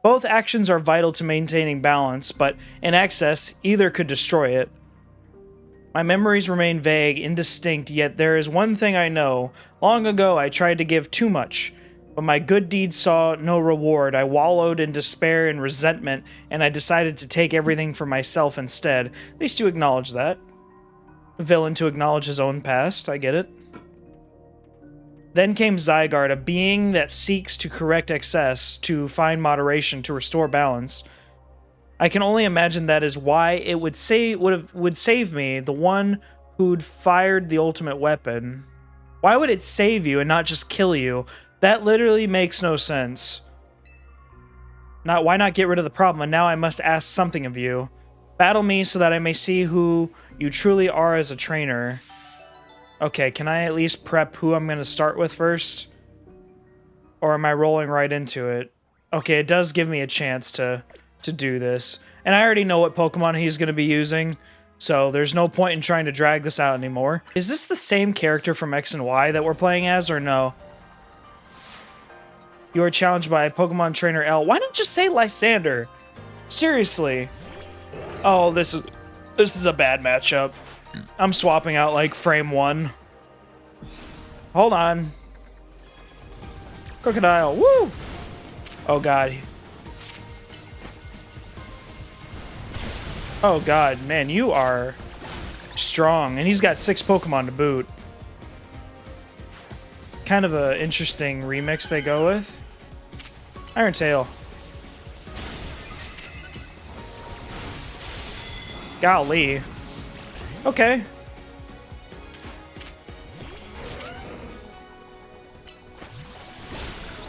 Both actions are vital to maintaining balance, but in excess, either could destroy it. My memories remain vague, indistinct, yet there is one thing I know. Long ago, I tried to give too much, but my good deeds saw no reward. I wallowed in despair and resentment, and I decided to take everything for myself instead. At least you acknowledge that. A villain to acknowledge his own past, I get it. Then came Zygarde, a being that seeks to correct excess, to find moderation, to restore balance. I can only imagine that is why it would save me, the one who'd fired the ultimate weapon. Why would it save you and not just kill you? That literally makes no sense. Why not get rid of the problem? And now I must ask something of you. Battle me so that I may see who you truly are as a trainer. Okay, can I at least prep who I'm going to start with first? Or am I rolling right into it? Okay, it does give me a chance to to do this. And I already know what Pokemon he's going to be using, so there's no point in trying to drag this out anymore. Is this the same character from X and Y that we're playing as, or no? You are challenged by Pokemon Trainer L. Why not just say Lysander? Seriously. Oh, this is a bad matchup. I'm swapping out like frame 1. Hold on. Crocodile. Woo! Oh god. Oh god, man, you are strong. And he's got 6 Pokemon to boot. Kind of an interesting remix they go with. Iron Tail. Golly. Okay.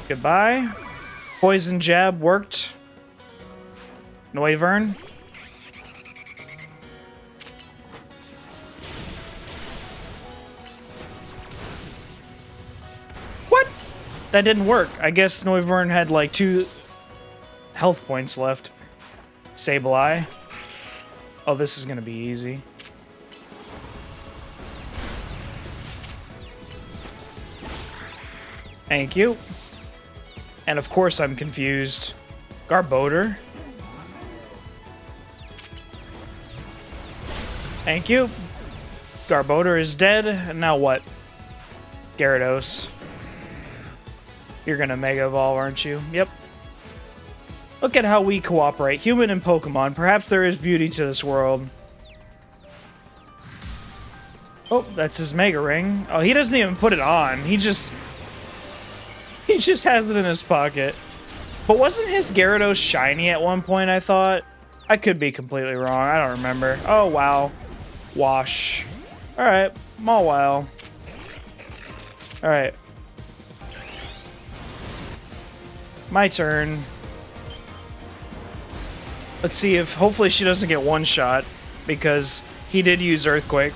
Goodbye. Poison Jab worked. Noivern. What? That didn't work. I guess Noivern had like 2 health points left. Sableye. Oh, this is gonna be easy. Thank you. And of course I'm confused. Garbodor. Thank you. Garbodor is dead. And now what? Gyarados. You're gonna Mega Evolve, aren't you? Yep. Look at how we cooperate. Human and Pokemon. Perhaps there is beauty to this world. Oh, that's his Mega Ring. Oh, he doesn't even put it on. He just has it in his pocket. But wasn't his Gyarados shiny at one point, I thought? I could be completely wrong. I don't remember. Oh, wow. Wash. Alright. Mawile. Alright. My turn. Let's see if... Hopefully she doesn't get one shot, because he did use Earthquake.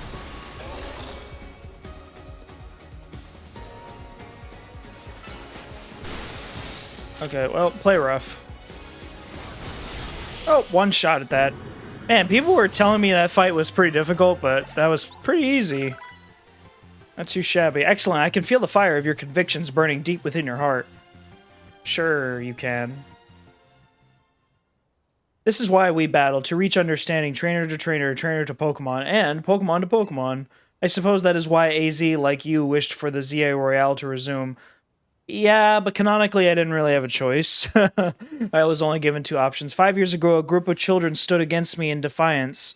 Okay, well, play rough. Oh, one shot at that. Man, people were telling me that fight was pretty difficult, but that was pretty easy. Not too shabby. Excellent, I can feel the fire of your convictions burning deep within your heart. Sure, you can. This is why we battle, to reach understanding, trainer to trainer, trainer to Pokemon, and Pokemon to Pokemon. I suppose that is why AZ, like you, wished for the ZA Royale to resume. Yeah, but canonically I didn't really have a choice. I was only given 2 options. 5 years ago, a group of children stood against me in defiance.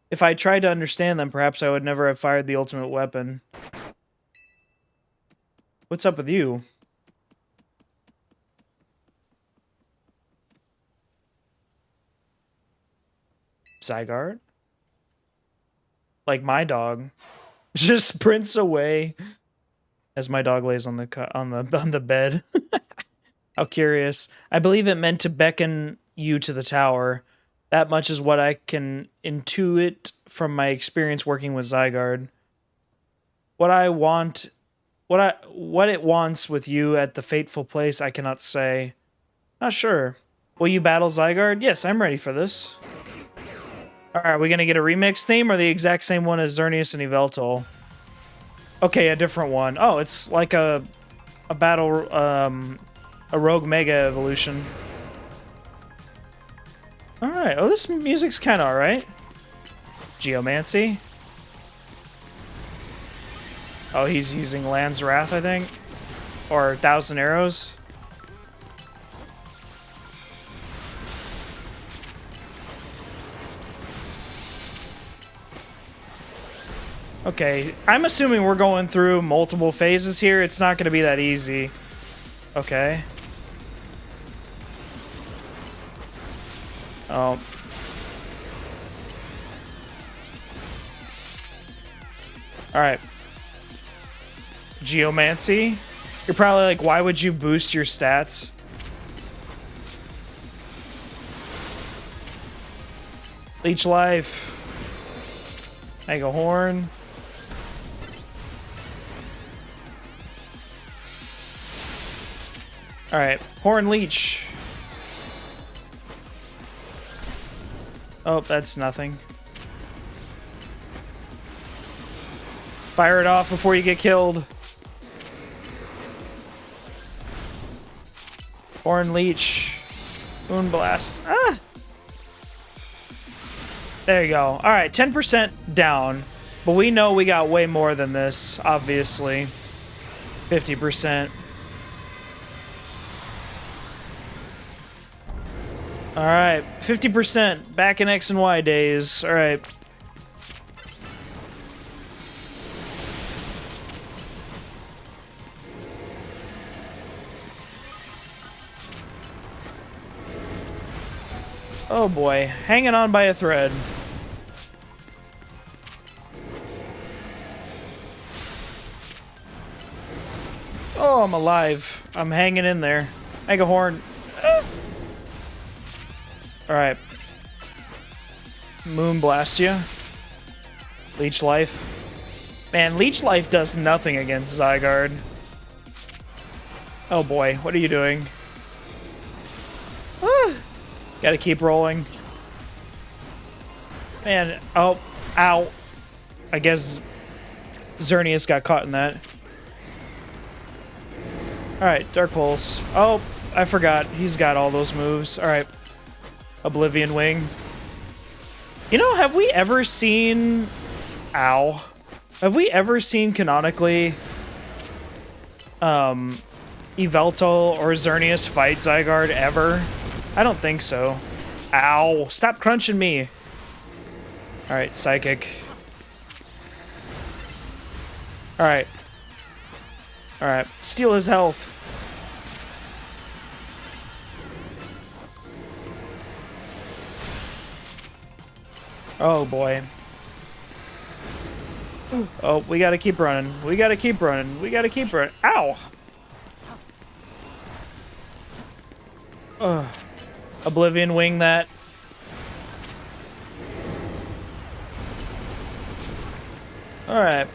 If I tried to understand them, perhaps I would never have fired the ultimate weapon. What's up with you? Zygarde? Like my dog. Just sprints away. As my dog lays on the bed. How curious. I believe it meant to beckon you to the tower. That much is what I can intuit from my experience working with Zygarde. What it wants with you at the fateful place, I cannot say. Not sure. Will you battle Zygarde? Yes, I'm ready for this. Alright, are we gonna get a remix theme or the exact same one as Xerneas and Yveltal? Okay, a different one. Oh, it's like a battle, a Rogue Mega Evolution. Alright, oh, this music's kinda alright. Geomancy. Oh, he's using Land's Wrath, I think. Or 1,000 Arrows. Okay, I'm assuming we're going through multiple phases here. It's not going to be that easy. Okay. Oh. Alright. Geomancy. You're probably like, why would you boost your stats? Leech Life. Mega Horn. Alright, Horn Leech. Oh, that's nothing. Fire it off before you get killed. Horn Leech. Moonblast. Ah! There you go. Alright, 10% down. But we know we got way more than this, obviously. 50%. Alright, 50% back in X and Y days. Alright. Oh boy, hanging on by a thread. Oh, I'm alive. I'm hanging in there. Mega Horn. Ah. Alright. Moonblast you. Leech Life. Man, Leech Life does nothing against Zygarde. Oh boy, what are you doing? Ah. Gotta keep rolling. Man, oh, ow. I guess Xerneas got caught in that. Alright, Dark Pulse. Oh, I forgot. He's got all those moves. Alright. Oblivion Wing. You know, have we ever seen... Ow. Have we ever seen, canonically, Yveltal or Xerneas fight Zygarde ever? I don't think so. Ow. Stop crunching me. Alright, Psychic. Alright. Alright. Steal his health. Oh, boy. Oh, we gotta keep running. We gotta keep running. We gotta keep running. Ow! Ugh. Oblivion Wing that. Alright.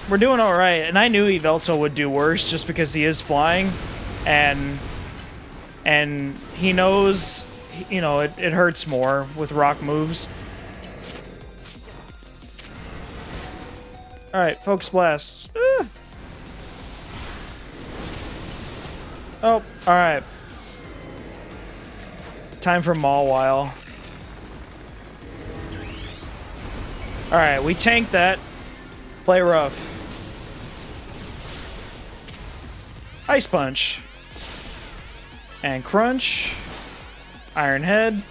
We're doing alright. And I knew Yveltal would do worse just because he is flying. And he knows, you know, it hurts more with rock moves. Alright, Focus Blast. Ah. Oh, alright. Time for Mawile. Alright, we tanked that. Play rough. Ice Punch. And Crunch. Iron Head.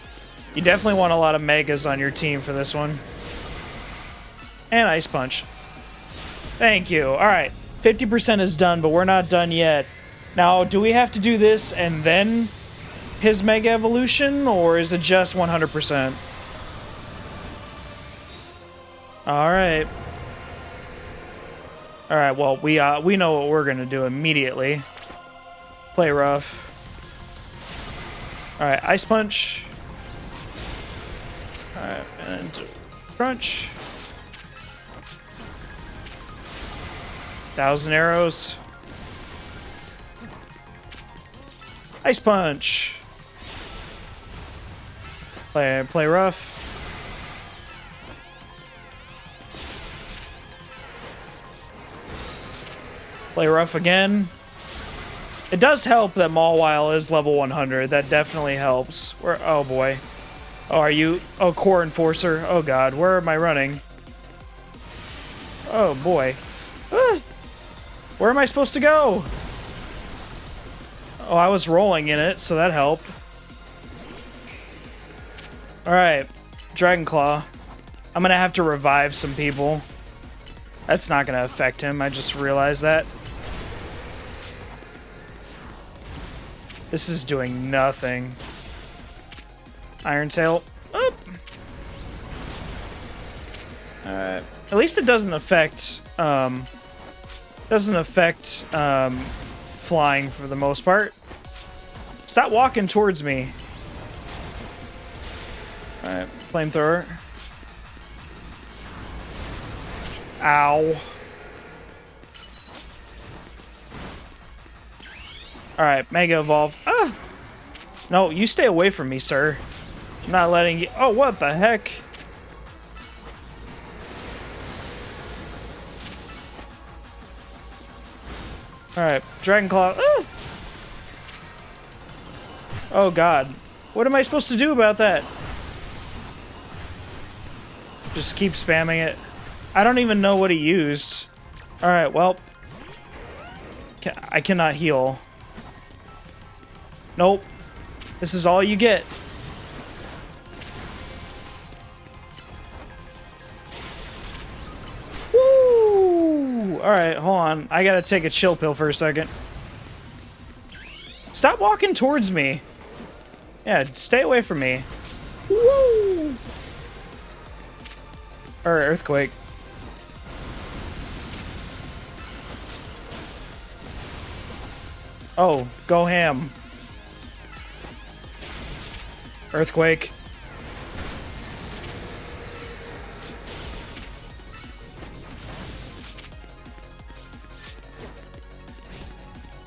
You definitely want a lot of Megas on your team for this one. And Ice Punch. Thank you. Alright, 50% is done, but we're not done yet. Now, do we have to do this and then his Mega Evolution, or is it just 100%? Alright. Alright, well, we know what we're gonna do immediately. Play rough. Alright, Ice Punch. Alright, and Crunch. 1,000 arrows. Ice Punch. Play rough. Play rough again. It does help that Mawile is level 100. That definitely helps. Oh boy. Oh, are you? Oh, Core Enforcer. Oh god, where am I running? Oh boy. Ah! Where am I supposed to go? Oh, I was rolling in it, so that helped. Alright, Dragon Claw. I'm gonna have to revive some people. That's not gonna affect him, I just realized that. This is doing nothing. Iron Tail. Oop. Alright. At least it doesn't affect flying for the most part. Stop walking towards me. Alright, Flamethrower. Ow. Alright, Mega Evolve. Ah! No, you stay away from me, sir. I'm not letting you... Oh, what the heck? Alright, Dragon Claw. Ah! Oh god. What am I supposed to do about that? Just keep spamming it. I don't even know what he used. Alright, well. I cannot heal. Nope. This is all you get. Woo! Alright, hold on. I gotta take a chill pill for a second. Stop walking towards me. Yeah, stay away from me. Woo! Or earthquake. Oh, go ham. Earthquake.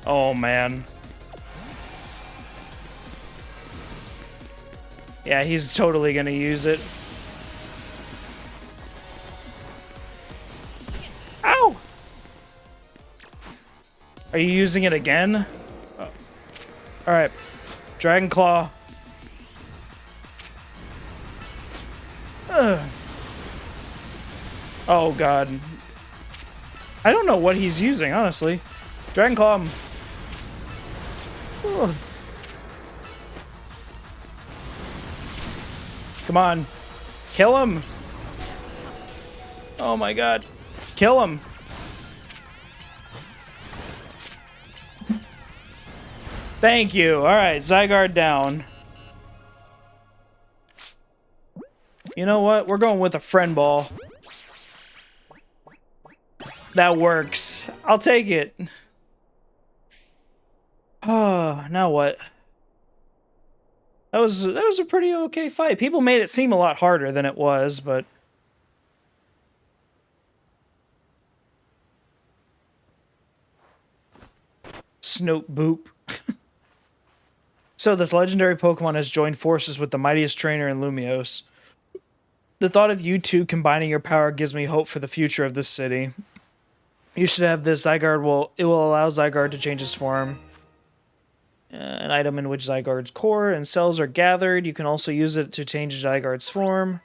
Oh, man. Yeah, he's totally gonna use it. Ow! Are you using it again? Oh. Alright. Dragon Claw. Ugh. Oh, God. I don't know what he's using, honestly. Dragon Claw him. Ugh. Come on. Kill him. Oh my god. Kill him. Thank you. Alright, Zygarde down. You know what? We're going with a friend ball. That works. I'll take it. Oh, now what? That was a pretty okay fight. People made it seem a lot harder than it was, but Snoop Boop. So this legendary Pokemon has joined forces with the mightiest trainer in Lumiose. The thought of you two combining your power gives me hope for the future of this city. You should have this. It will allow Zygarde to change his form. An item in which Zygarde's core and cells are gathered. You can also use it to change Zygarde's form.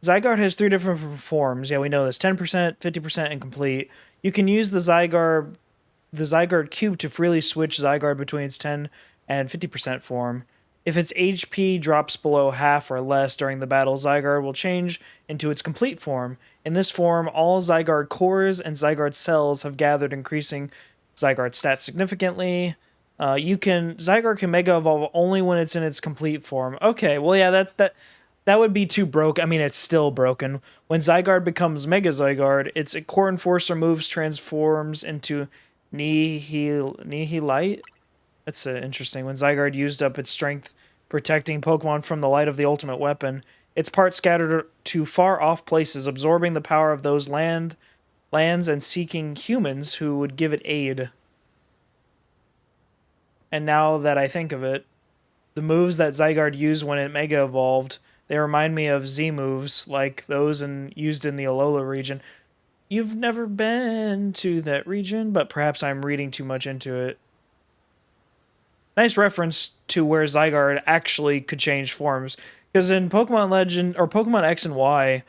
Zygarde has 3 different forms. Yeah, we know this. 10%, 50%, and complete. You can use the Zygarde cube to freely switch Zygarde between its 10 and 50% form. If its HP drops below half or less during the battle, Zygarde will change into its complete form. In this form, all Zygarde cores and Zygarde cells have gathered, increasing Zygarde stats significantly. Zygarde can Mega Evolve only when it's in its complete form. Okay, well, yeah, that would be too broke. I mean, it's still broken. When Zygarde becomes Mega Zygarde, its Core Enforcer moves transforms into Nihilite. That's interesting. When Zygarde used up its strength protecting Pokemon from the light of the ultimate weapon, its parts scattered to far-off places, absorbing the power of those lands and seeking humans who would give it aid. And now that I think of it, the moves that Zygarde used when it Mega Evolved, they remind me of Z moves, like those used in the Alola region. You've never been to that region, but perhaps I'm reading too much into it. Nice reference to where Zygarde actually could change forms. Because in Pokemon Legend, or Pokemon X and Y,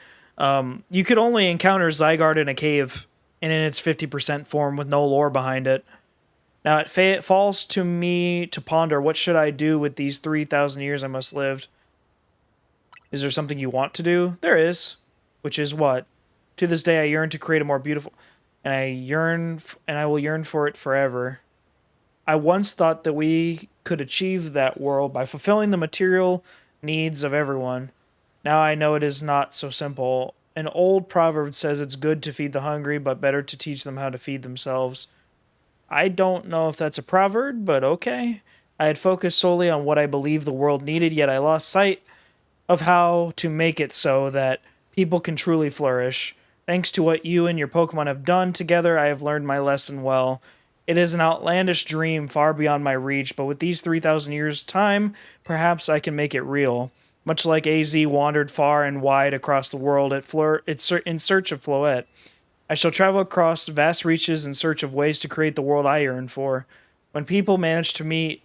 you could only encounter Zygarde in a cave, and in its 50% form with no lore behind it. Now it falls to me to ponder, what should I do with these 3,000 years I must live? Is there something you want to do? There is. Which is what? To this day I yearn to create a more beautiful... And I will yearn for it forever. I once thought that we could achieve that world by fulfilling the material needs of everyone. Now I know it is not so simple. An old proverb says it's good to feed the hungry, but better to teach them how to feed themselves. I don't know if that's a proverb, but okay. I had focused solely on what I believed the world needed, yet I lost sight of how to make it so that people can truly flourish. Thanks to what you and your Pokemon have done together, I have learned my lesson well. It is an outlandish dream far beyond my reach, but with these 3,000 years' time, perhaps I can make it real. Much like AZ wandered far and wide across the world in search of Floette, I shall travel across vast reaches in search of ways to create the world I yearn for. When people manage to meet,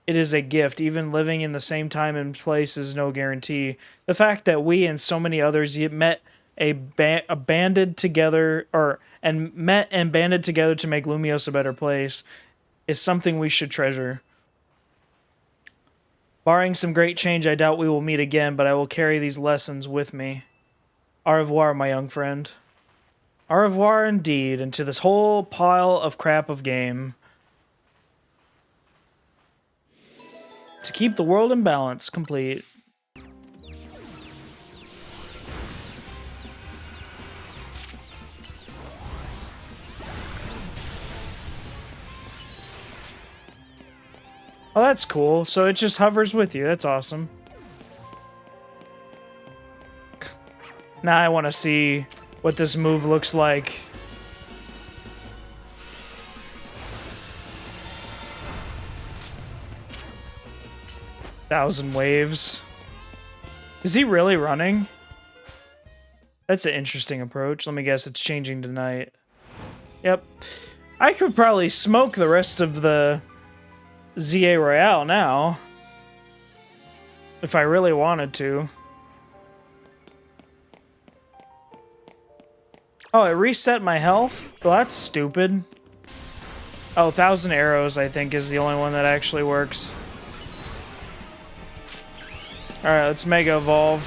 it is a gift. Even living in the same time and place is no guarantee. The fact that we and so many others met banded together to make Lumios a better place is something we should treasure. Barring some great change, I doubt we will meet again, but I will carry these lessons with me. Au revoir, my young friend. Au revoir indeed, and to this whole pile of crap of game. To keep the world in balance, complete. Oh, that's cool. So it just hovers with you. That's awesome. Now I want to see what this move looks like. Thousand waves. Is he really running? That's an interesting approach. Let me guess it's changing tonight. Yep. I could probably smoke the rest of the ZA Royale now. If I really wanted to. Oh, it reset my health? Well, that's stupid. Oh, 1,000 arrows, I think, is the only one that actually works. Alright, let's Mega Evolve.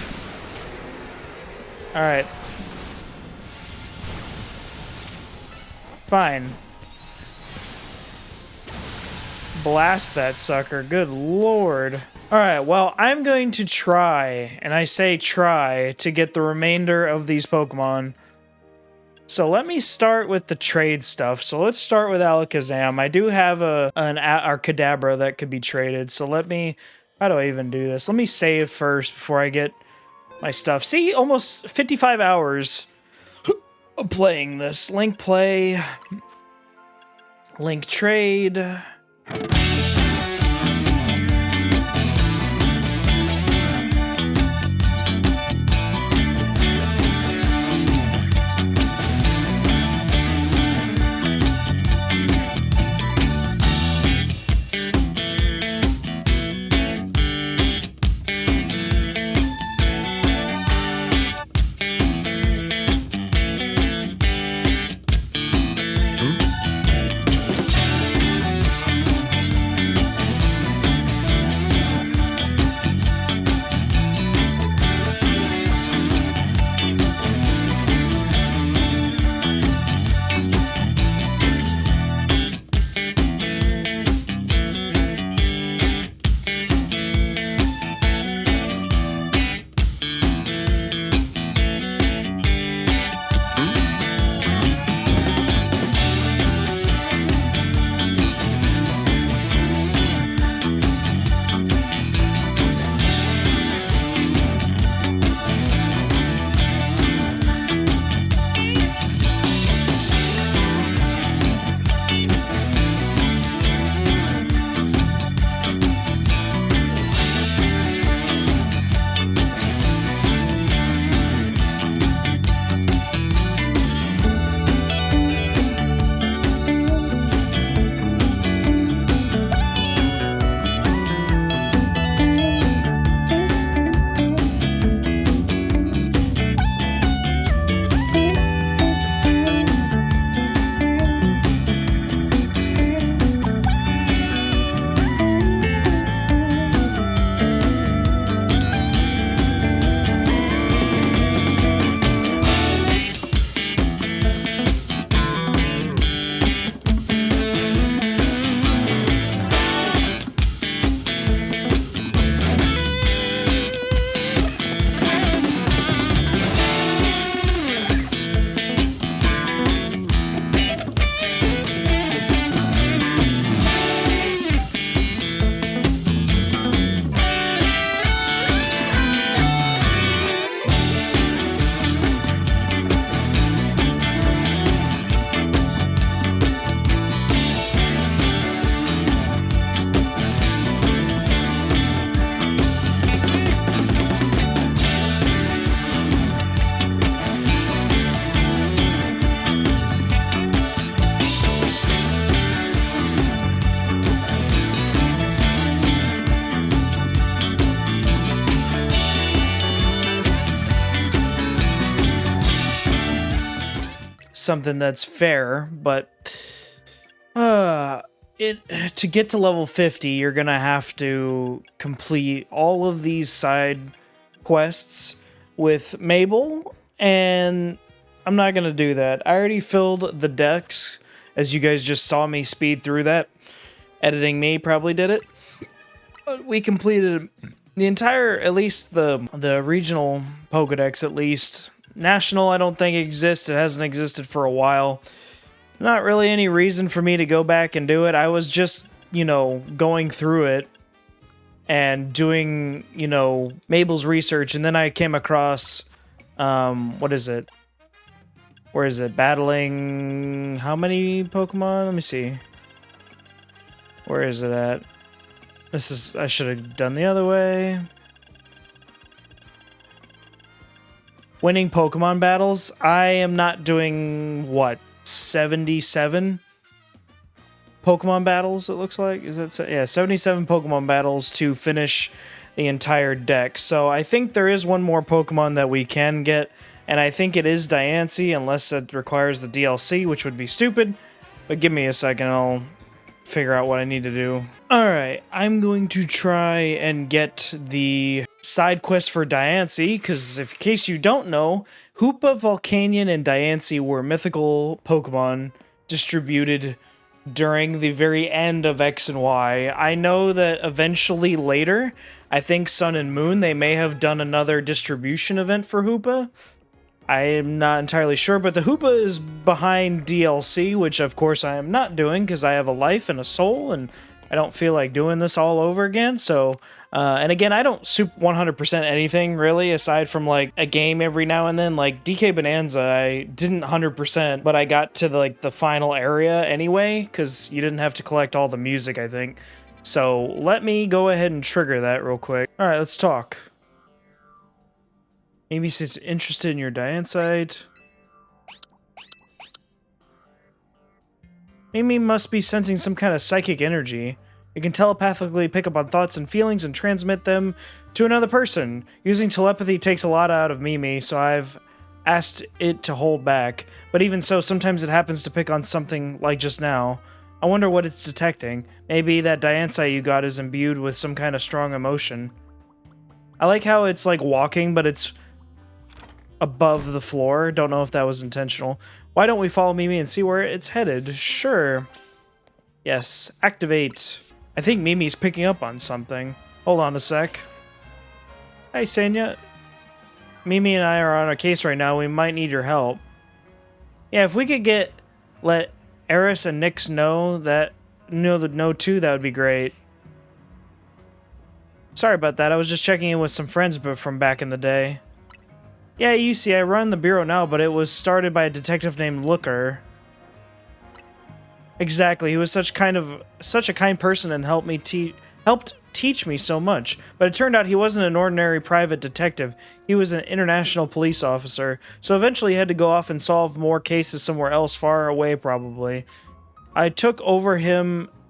Alright. Fine. Blast that sucker. Good lord. Alright, well, I'm going to try, and I say try, to get the remainder of these Pokemon. So let me start with the trade stuff. So let's start with Alakazam. I do have an Arcadabra that could be traded, so let me... How do I even do this? Let me save first before I get my stuff. See, almost 55 hours of playing this. Link play. Link trade. something that's fair, but to get to level 50, you're gonna have to complete all of these side quests with Mabel, and I'm not gonna do that. I already filled the decks, as you guys just saw me speed through that. Editing me probably did it. But we completed the entire, at least the regional Pokedex, at least. National, I don't think exists. It hasn't existed for a while. Not really any reason for me to go back and do it. I was just, you know, going through it and doing, you know, Mabel's research, and then I came across, what is it? Where is it? Battling how many Pokemon? Let me see. Where is it at? This is, I should have done the other way. Winning Pokemon battles. I am not doing, what, 77 Pokemon battles, it looks like? Is that, yeah, 77 Pokemon battles to finish the entire deck. So I think there is one more Pokemon that we can get, and I think it is Diancie, unless it requires the DLC, which would be stupid. But give me a second, I'll figure out what I need to do. Alright, I'm going to try and get the side quest for Diancie, because in case you don't know, Hoopa, Volcanion, and Diancie were mythical Pokemon distributed during the very end of X and Y. I know that eventually later, I think Sun and Moon, they may have done another distribution event for Hoopa. I am not entirely sure, but the Hoopa is behind DLC, which of course I am not doing because I have a life and a soul, and I don't feel like doing this all over again. So, and again, I don't super 100% anything really, aside from like a game every now and then. Like DK Bonanza, I didn't 100%, but I got to the final area anyway because you didn't have to collect all the music, I think. So let me go ahead and trigger that real quick. All right, let's talk. Maybe she's interested in your Diancite. Mimi must be sensing some kind of psychic energy. It can telepathically pick up on thoughts and feelings and transmit them to another person. Using telepathy takes a lot out of Mimi, so I've asked it to hold back. But even so, sometimes it happens to pick on something like just now. I wonder what it's detecting. Maybe that Diancite you got is imbued with some kind of strong emotion. I like how it's like walking, but it's above the floor. Don't know if that was intentional. Why don't we follow Mimi and see where it's headed? Sure. Yes, activate. I think Mimi's picking up on something. Hold on a sec. Hey, Sanya. Mimi and I are on a case right now. We might need your help. Yeah, if we could let Eris and Nyx know too, that would be great. Sorry about that. I was just checking in with some friends from back in the day. Yeah, you see, I run the bureau now, but it was started by a detective named Looker. Exactly, he was such a kind person and helped teach me so much. But it turned out he wasn't an ordinary private detective. He was an international police officer. So eventually he had to go off and solve more cases somewhere else, far away probably. I took over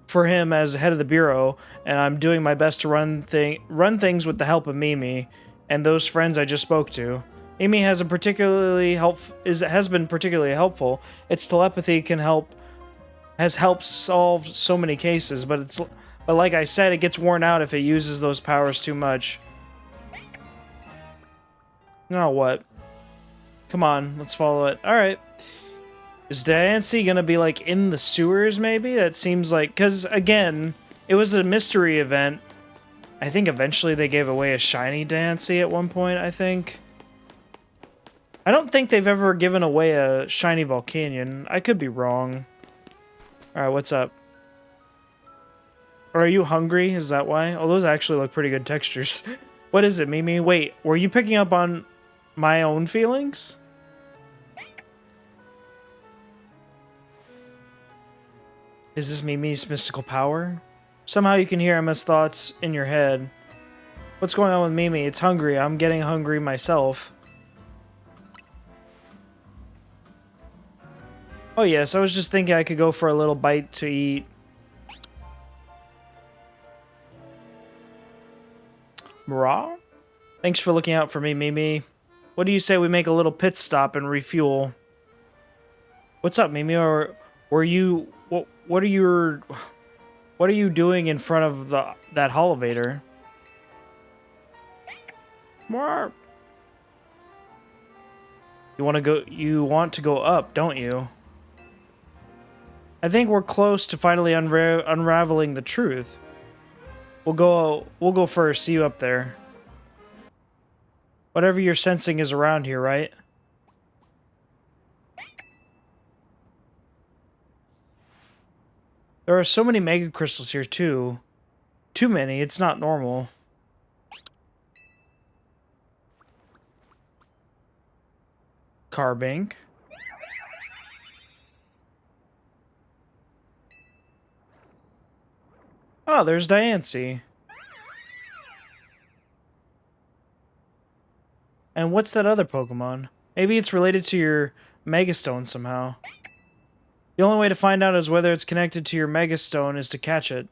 for him as head of the bureau, and I'm doing my best to run things with the help of Mimi and those friends I just spoke to. Mimi has been particularly helpful. Its telepathy has helped solve so many cases, but like I said, it gets worn out if it uses those powers too much. Now what? Come on, let's follow it. All right. Is Diancie gonna be like in the sewers? Maybe that seems like, because again, it was a mystery event. I think eventually they gave away a shiny Diancie at one point. I think. I don't think they've ever given away a shiny Volcanion. I could be wrong. Alright, what's up? Or are you hungry? Is that why? Oh, those actually look pretty good textures. What is it, Mimi? Wait, were you picking up on my own feelings? Is this Mimi's mystical power? Somehow you can hear Emma's thoughts in your head. What's going on with Mimi? It's hungry. I'm getting hungry myself. Oh yes, I was just thinking I could go for a little bite to eat. Marah? Thanks for looking out for me, Mimi. What do you say we make a little pit stop and refuel? What's up, Mimi? Or were you what are you doing in front of that elevator? More. You want to go up, don't you? I think we're close to finally unraveling the truth. We'll go first. See you up there. Whatever you're sensing is around here, right? There are so many mega crystals here too. Too many, it's not normal. Carbink. Oh, there's Diancie. And what's that other Pokemon? Maybe it's related to your Mega Stone somehow. The only way to find out is whether it's connected to your Mega Stone is to catch it.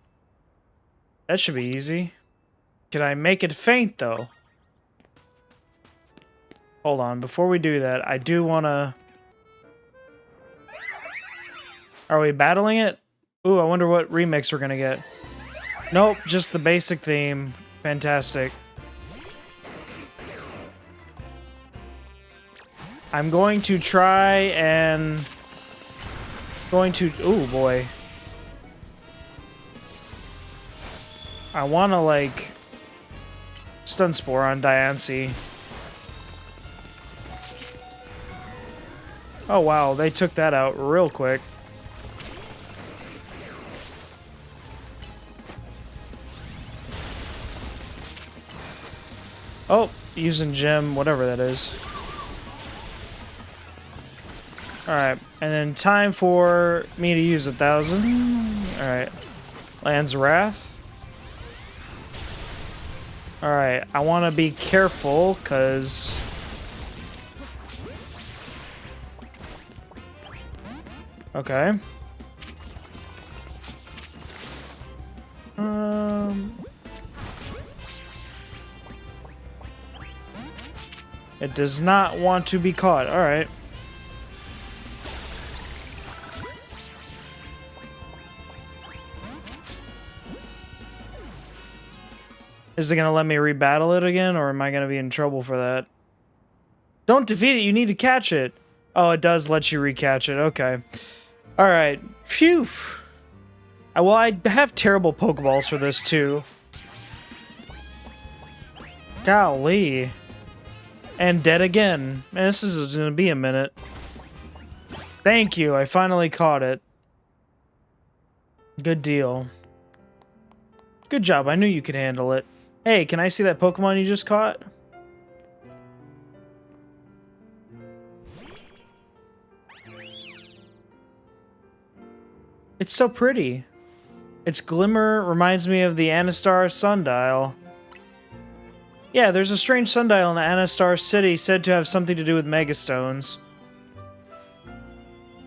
That should be easy. Can I make it faint, though? Hold on, before we do that, I do want to... Are we battling it? Ooh, I wonder what remix we're going to get. Nope, just the basic theme. Fantastic. I'm going to try and... Oh boy. I want to, like... Stun Spore on Diancie. Oh wow, they took that out real quick. Oh, using gem, whatever that is. Alright, and then time for me to use 1,000. Alright. Land's Wrath. Alright, I want to be careful, because... Okay. It does not want to be caught. Alright. Is it going to let me rebattle it again, or am I going to be in trouble for that? Don't defeat it, you need to catch it. Oh, it does let you recatch it. Okay. Alright. Phew. Well, I have terrible Pokeballs for this, too. Golly. And dead again. Man, this is going to be a minute. Thank you, I finally caught it. Good deal. Good job, I knew you could handle it. Hey, can I see that Pokemon you just caught? It's so pretty. Its glimmer reminds me of the Anastar sundial. Yeah, there's a strange sundial in Anastar City said to have something to do with Megastones.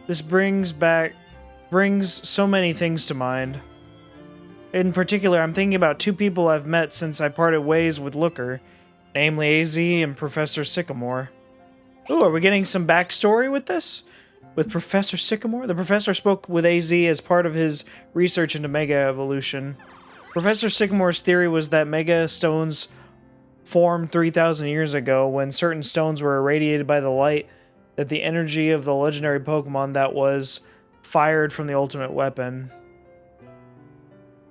This brings so many things to mind. In particular, I'm thinking about two people I've met since I parted ways with Looker, namely AZ and Professor Sycamore. Ooh, are we getting some backstory with this? With Professor Sycamore? The professor spoke with AZ as part of his research into Mega Evolution. Professor Sycamore's theory was that Mega Stones formed 3,000 years ago when certain stones were irradiated by the light that the energy of the legendary Pokemon that was fired from the ultimate weapon.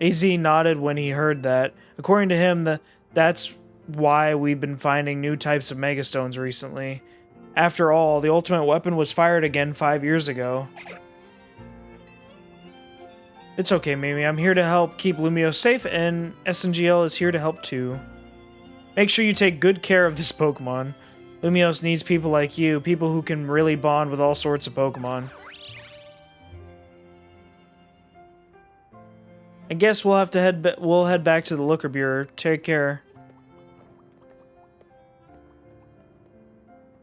AZ nodded when he heard that. According to him, that's why we've been finding new types of Mega Stones recently. After all, the ultimate weapon was fired again 5 years ago. It's okay, Mimi. I'm here to help keep Lumio safe, and SNGL is here to help too. Make sure you take good care of this Pokemon. Lumios needs people like you, people who can really bond with all sorts of Pokemon. I guess we'll have to head back to the Looker Bureau. Take care.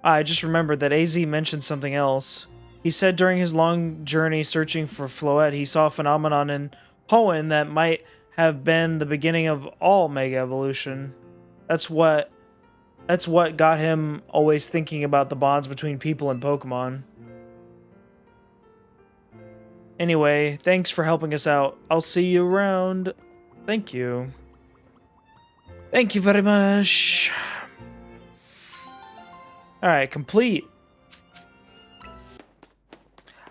I just remembered that AZ mentioned something else. He said during his long journey searching for Floette, he saw a phenomenon in Hoenn that might have been the beginning of all Mega Evolution. That's what got him always thinking about the bonds between people and Pokemon. Anyway, thanks for helping us out. I'll see you around. Thank you. Thank you very much. Alright, complete.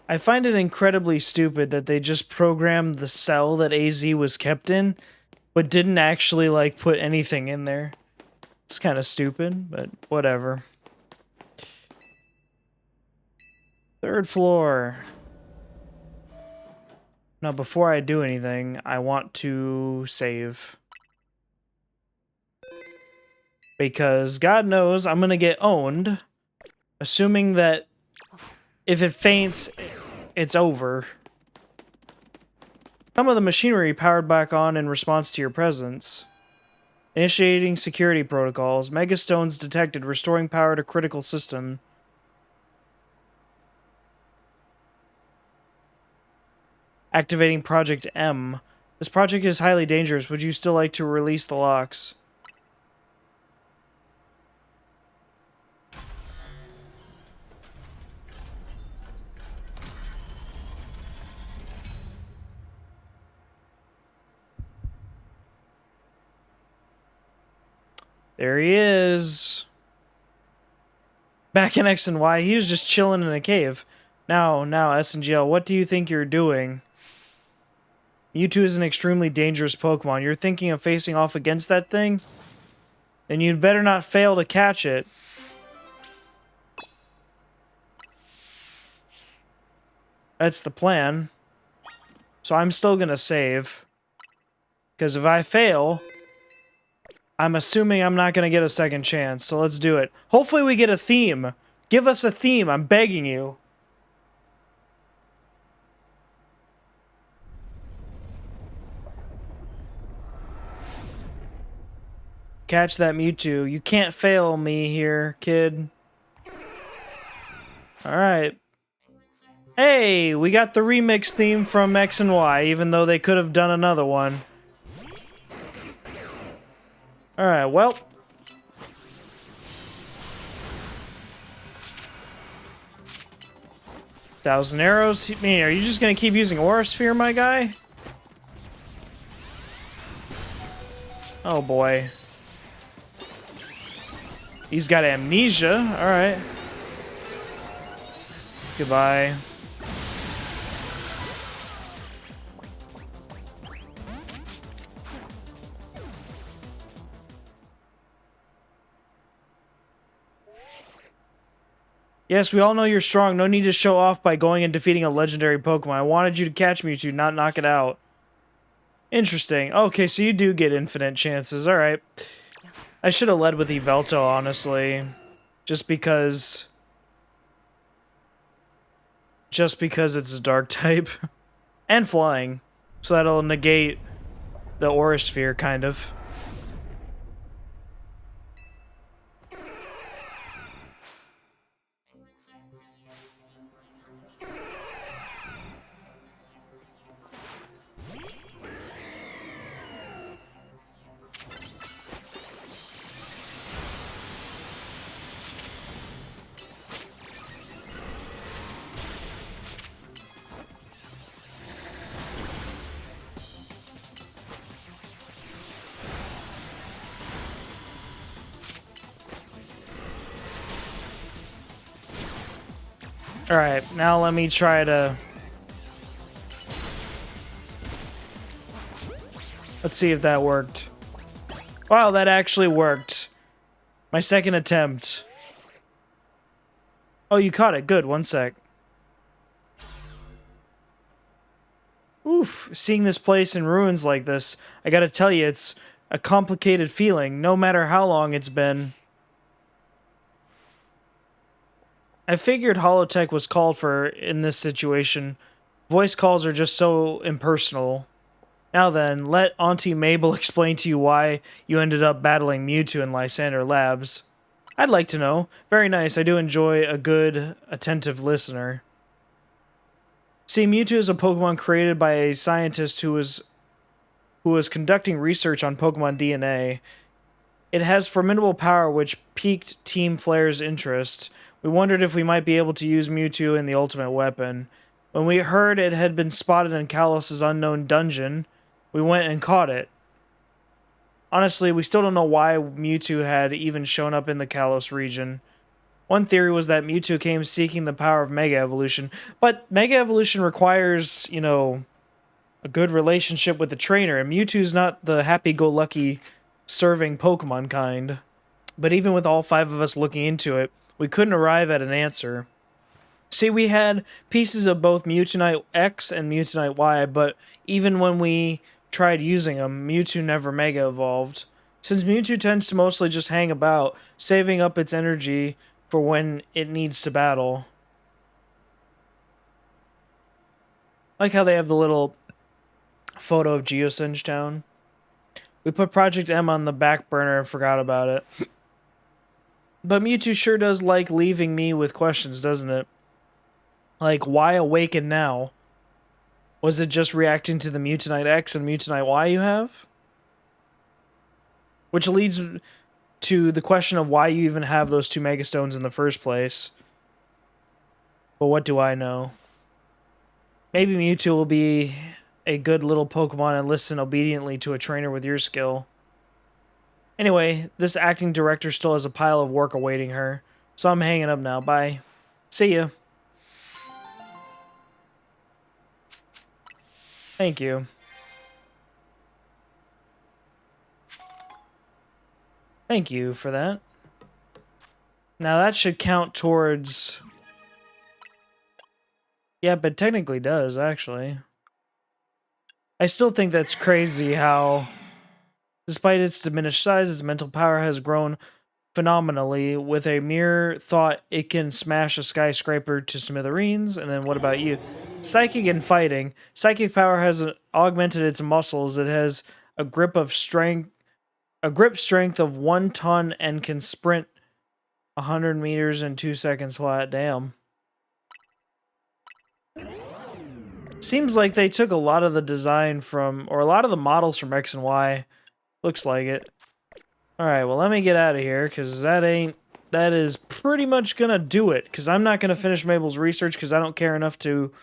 I find it incredibly stupid that they just programmed the cell that AZ was kept in, but didn't actually, like, put anything in there. It's kind of stupid, but whatever. 3rd floor. Now, before I do anything, I want to save. Because God knows I'm gonna get owned, assuming that if it faints, it's over. Some of the machinery powered back on in response to your presence. Initiating security protocols. Megastones detected, restoring power to critical system. Activating Project M. This project is highly dangerous. Would you still like to release the locks? There he is. Back in X and Y, he was just chilling in a cave. Now, SNGL, what do you think you're doing? Mewtwo is an extremely dangerous Pokemon. You're thinking of facing off against that thing? Then you'd better not fail to catch it. That's the plan. So I'm still gonna save. Because if I fail, I'm assuming I'm not gonna get a second chance. So let's do it. Hopefully we get a theme. Give us a theme, I'm begging you. Catch that Mewtwo. You can't fail me here, kid. Alright. Hey, we got the remix theme from X and Y, even though they could have done another one. Alright, well. Thousand arrows. Man, are you just gonna keep using Aura Sphere, my guy? Oh boy. He's got amnesia. Alright. Goodbye. Yes, we all know you're strong. No need to show off by going and defeating a legendary Pokemon. I wanted you to catch Mewtwo, not knock it out. Interesting. Okay, so you do get infinite chances. Alright. I should have led with Yveltal, honestly. Just because it's a dark type. And flying. So that'll negate the Aura Sphere, kind of. Alright, now let me try to... Let's see if that worked. Wow, that actually worked. My second attempt. Oh, you caught it. Good, 1 sec. Oof, seeing this place in ruins like this, I gotta tell you, it's a complicated feeling, no matter how long it's been. I figured holotech was called for in this situation. Voice calls are just so impersonal. Now then, let Auntie Mabel explain to you why you ended up battling Mewtwo in Lysander Labs. I'd like to know. Very nice, I do enjoy a good, attentive listener. See, Mewtwo is a Pokemon created by a scientist who was conducting research on Pokemon DNA. It has formidable power which piqued Team Flare's interest. We wondered if we might be able to use Mewtwo in the ultimate weapon. When we heard it had been spotted in Kalos' unknown dungeon, we went and caught it. Honestly, we still don't know why Mewtwo had even shown up in the Kalos region. One theory was that Mewtwo came seeking the power of Mega Evolution, but Mega Evolution requires, you know, a good relationship with the trainer, and Mewtwo's not the happy-go-lucky serving Pokemon kind. But even with all 5 of us looking into it, we couldn't arrive at an answer. See, we had pieces of both Mewtwo X and Mewtwo Y, but even when we tried using them, Mewtwo never Mega Evolved. Since Mewtwo tends to mostly just hang about, saving up its energy for when it needs to battle. I like how they have the little photo of Geosenge Town. We put Project M on the back burner and forgot about it. But Mewtwo sure does like leaving me with questions, doesn't it? Like, why awaken now? Was it just reacting to the Mewtwo X and Mewtwo Y you have? Which leads to the question of why you even have those 2 Mega Stones in the first place. But what do I know? Maybe Mewtwo will be a good little Pokemon and listen obediently to a trainer with your skill. Anyway, this acting director still has a pile of work awaiting her, so I'm hanging up now. Bye. See ya. Thank you. Thank you for that. Now that should count towards... Yeah, but technically does, actually. I still think that's crazy how, despite its diminished size, its mental power has grown phenomenally. With a mere thought, it can smash a skyscraper to smithereens. And then what about you? Psychic and fighting. Psychic power has augmented its muscles. It has a grip strength of 1 ton and can sprint 100 meters in 2 seconds flat. Damn. Seems like they took a lot of the design from, or a lot of the models from X and Y. Looks like it. Alright, well let me get out of here, because that is pretty much gonna do it, because I'm not gonna finish Mabel's research, because I don't care enough to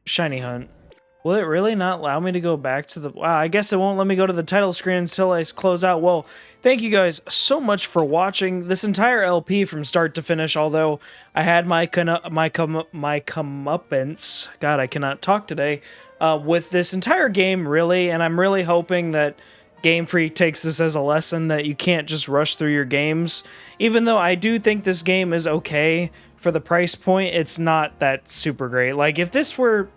shiny hunt. Will it really not allow me to go back to the... Wow, I guess it won't let me go to the title screen until I close out. Well, thank you guys so much for watching this entire LP from start to finish, although I had my comeuppance... God, I cannot talk today. With this entire game, really, and I'm really hoping that Game Freak takes this as a lesson that you can't just rush through your games. Even though I do think this game is okay for the price point, it's not that super great. Like, if this were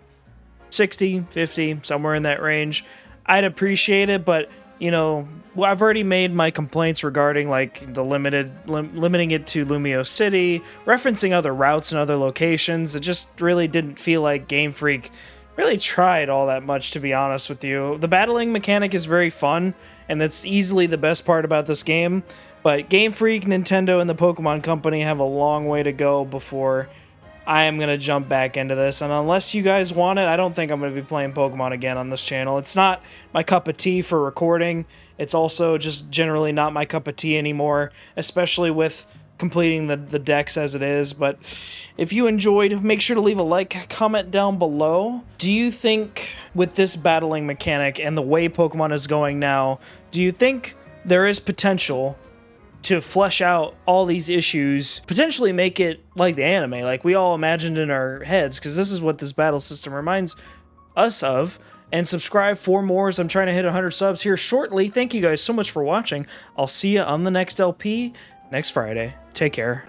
60, 50, somewhere in that range, I'd appreciate it, but, you know, I've already made my complaints regarding, like, the limiting it to Lumio City, referencing other routes and other locations. It just really didn't feel like Game Freak really tried all that much, to be honest with you. The battling mechanic is very fun, and that's easily the best part about this game, but Game Freak, Nintendo, and the Pokemon Company have a long way to go before I am going to jump back into this, and unless you guys want it, I don't think I'm going to be playing Pokemon again on this channel. It's not my cup of tea for recording. It's also just generally not my cup of tea anymore, especially with completing the decks as it is. But if you enjoyed, make sure to leave a like, comment down below. Do you think with this battling mechanic and the way Pokemon is going now, do you think there is potential to flesh out all these issues, potentially make it like the anime, like we all imagined in our heads, because this is what this battle system reminds us of? And subscribe for more, as I'm trying to hit 100 subs here shortly. Thank you guys so much for watching. I'll see you on the next LP next Friday. Take care.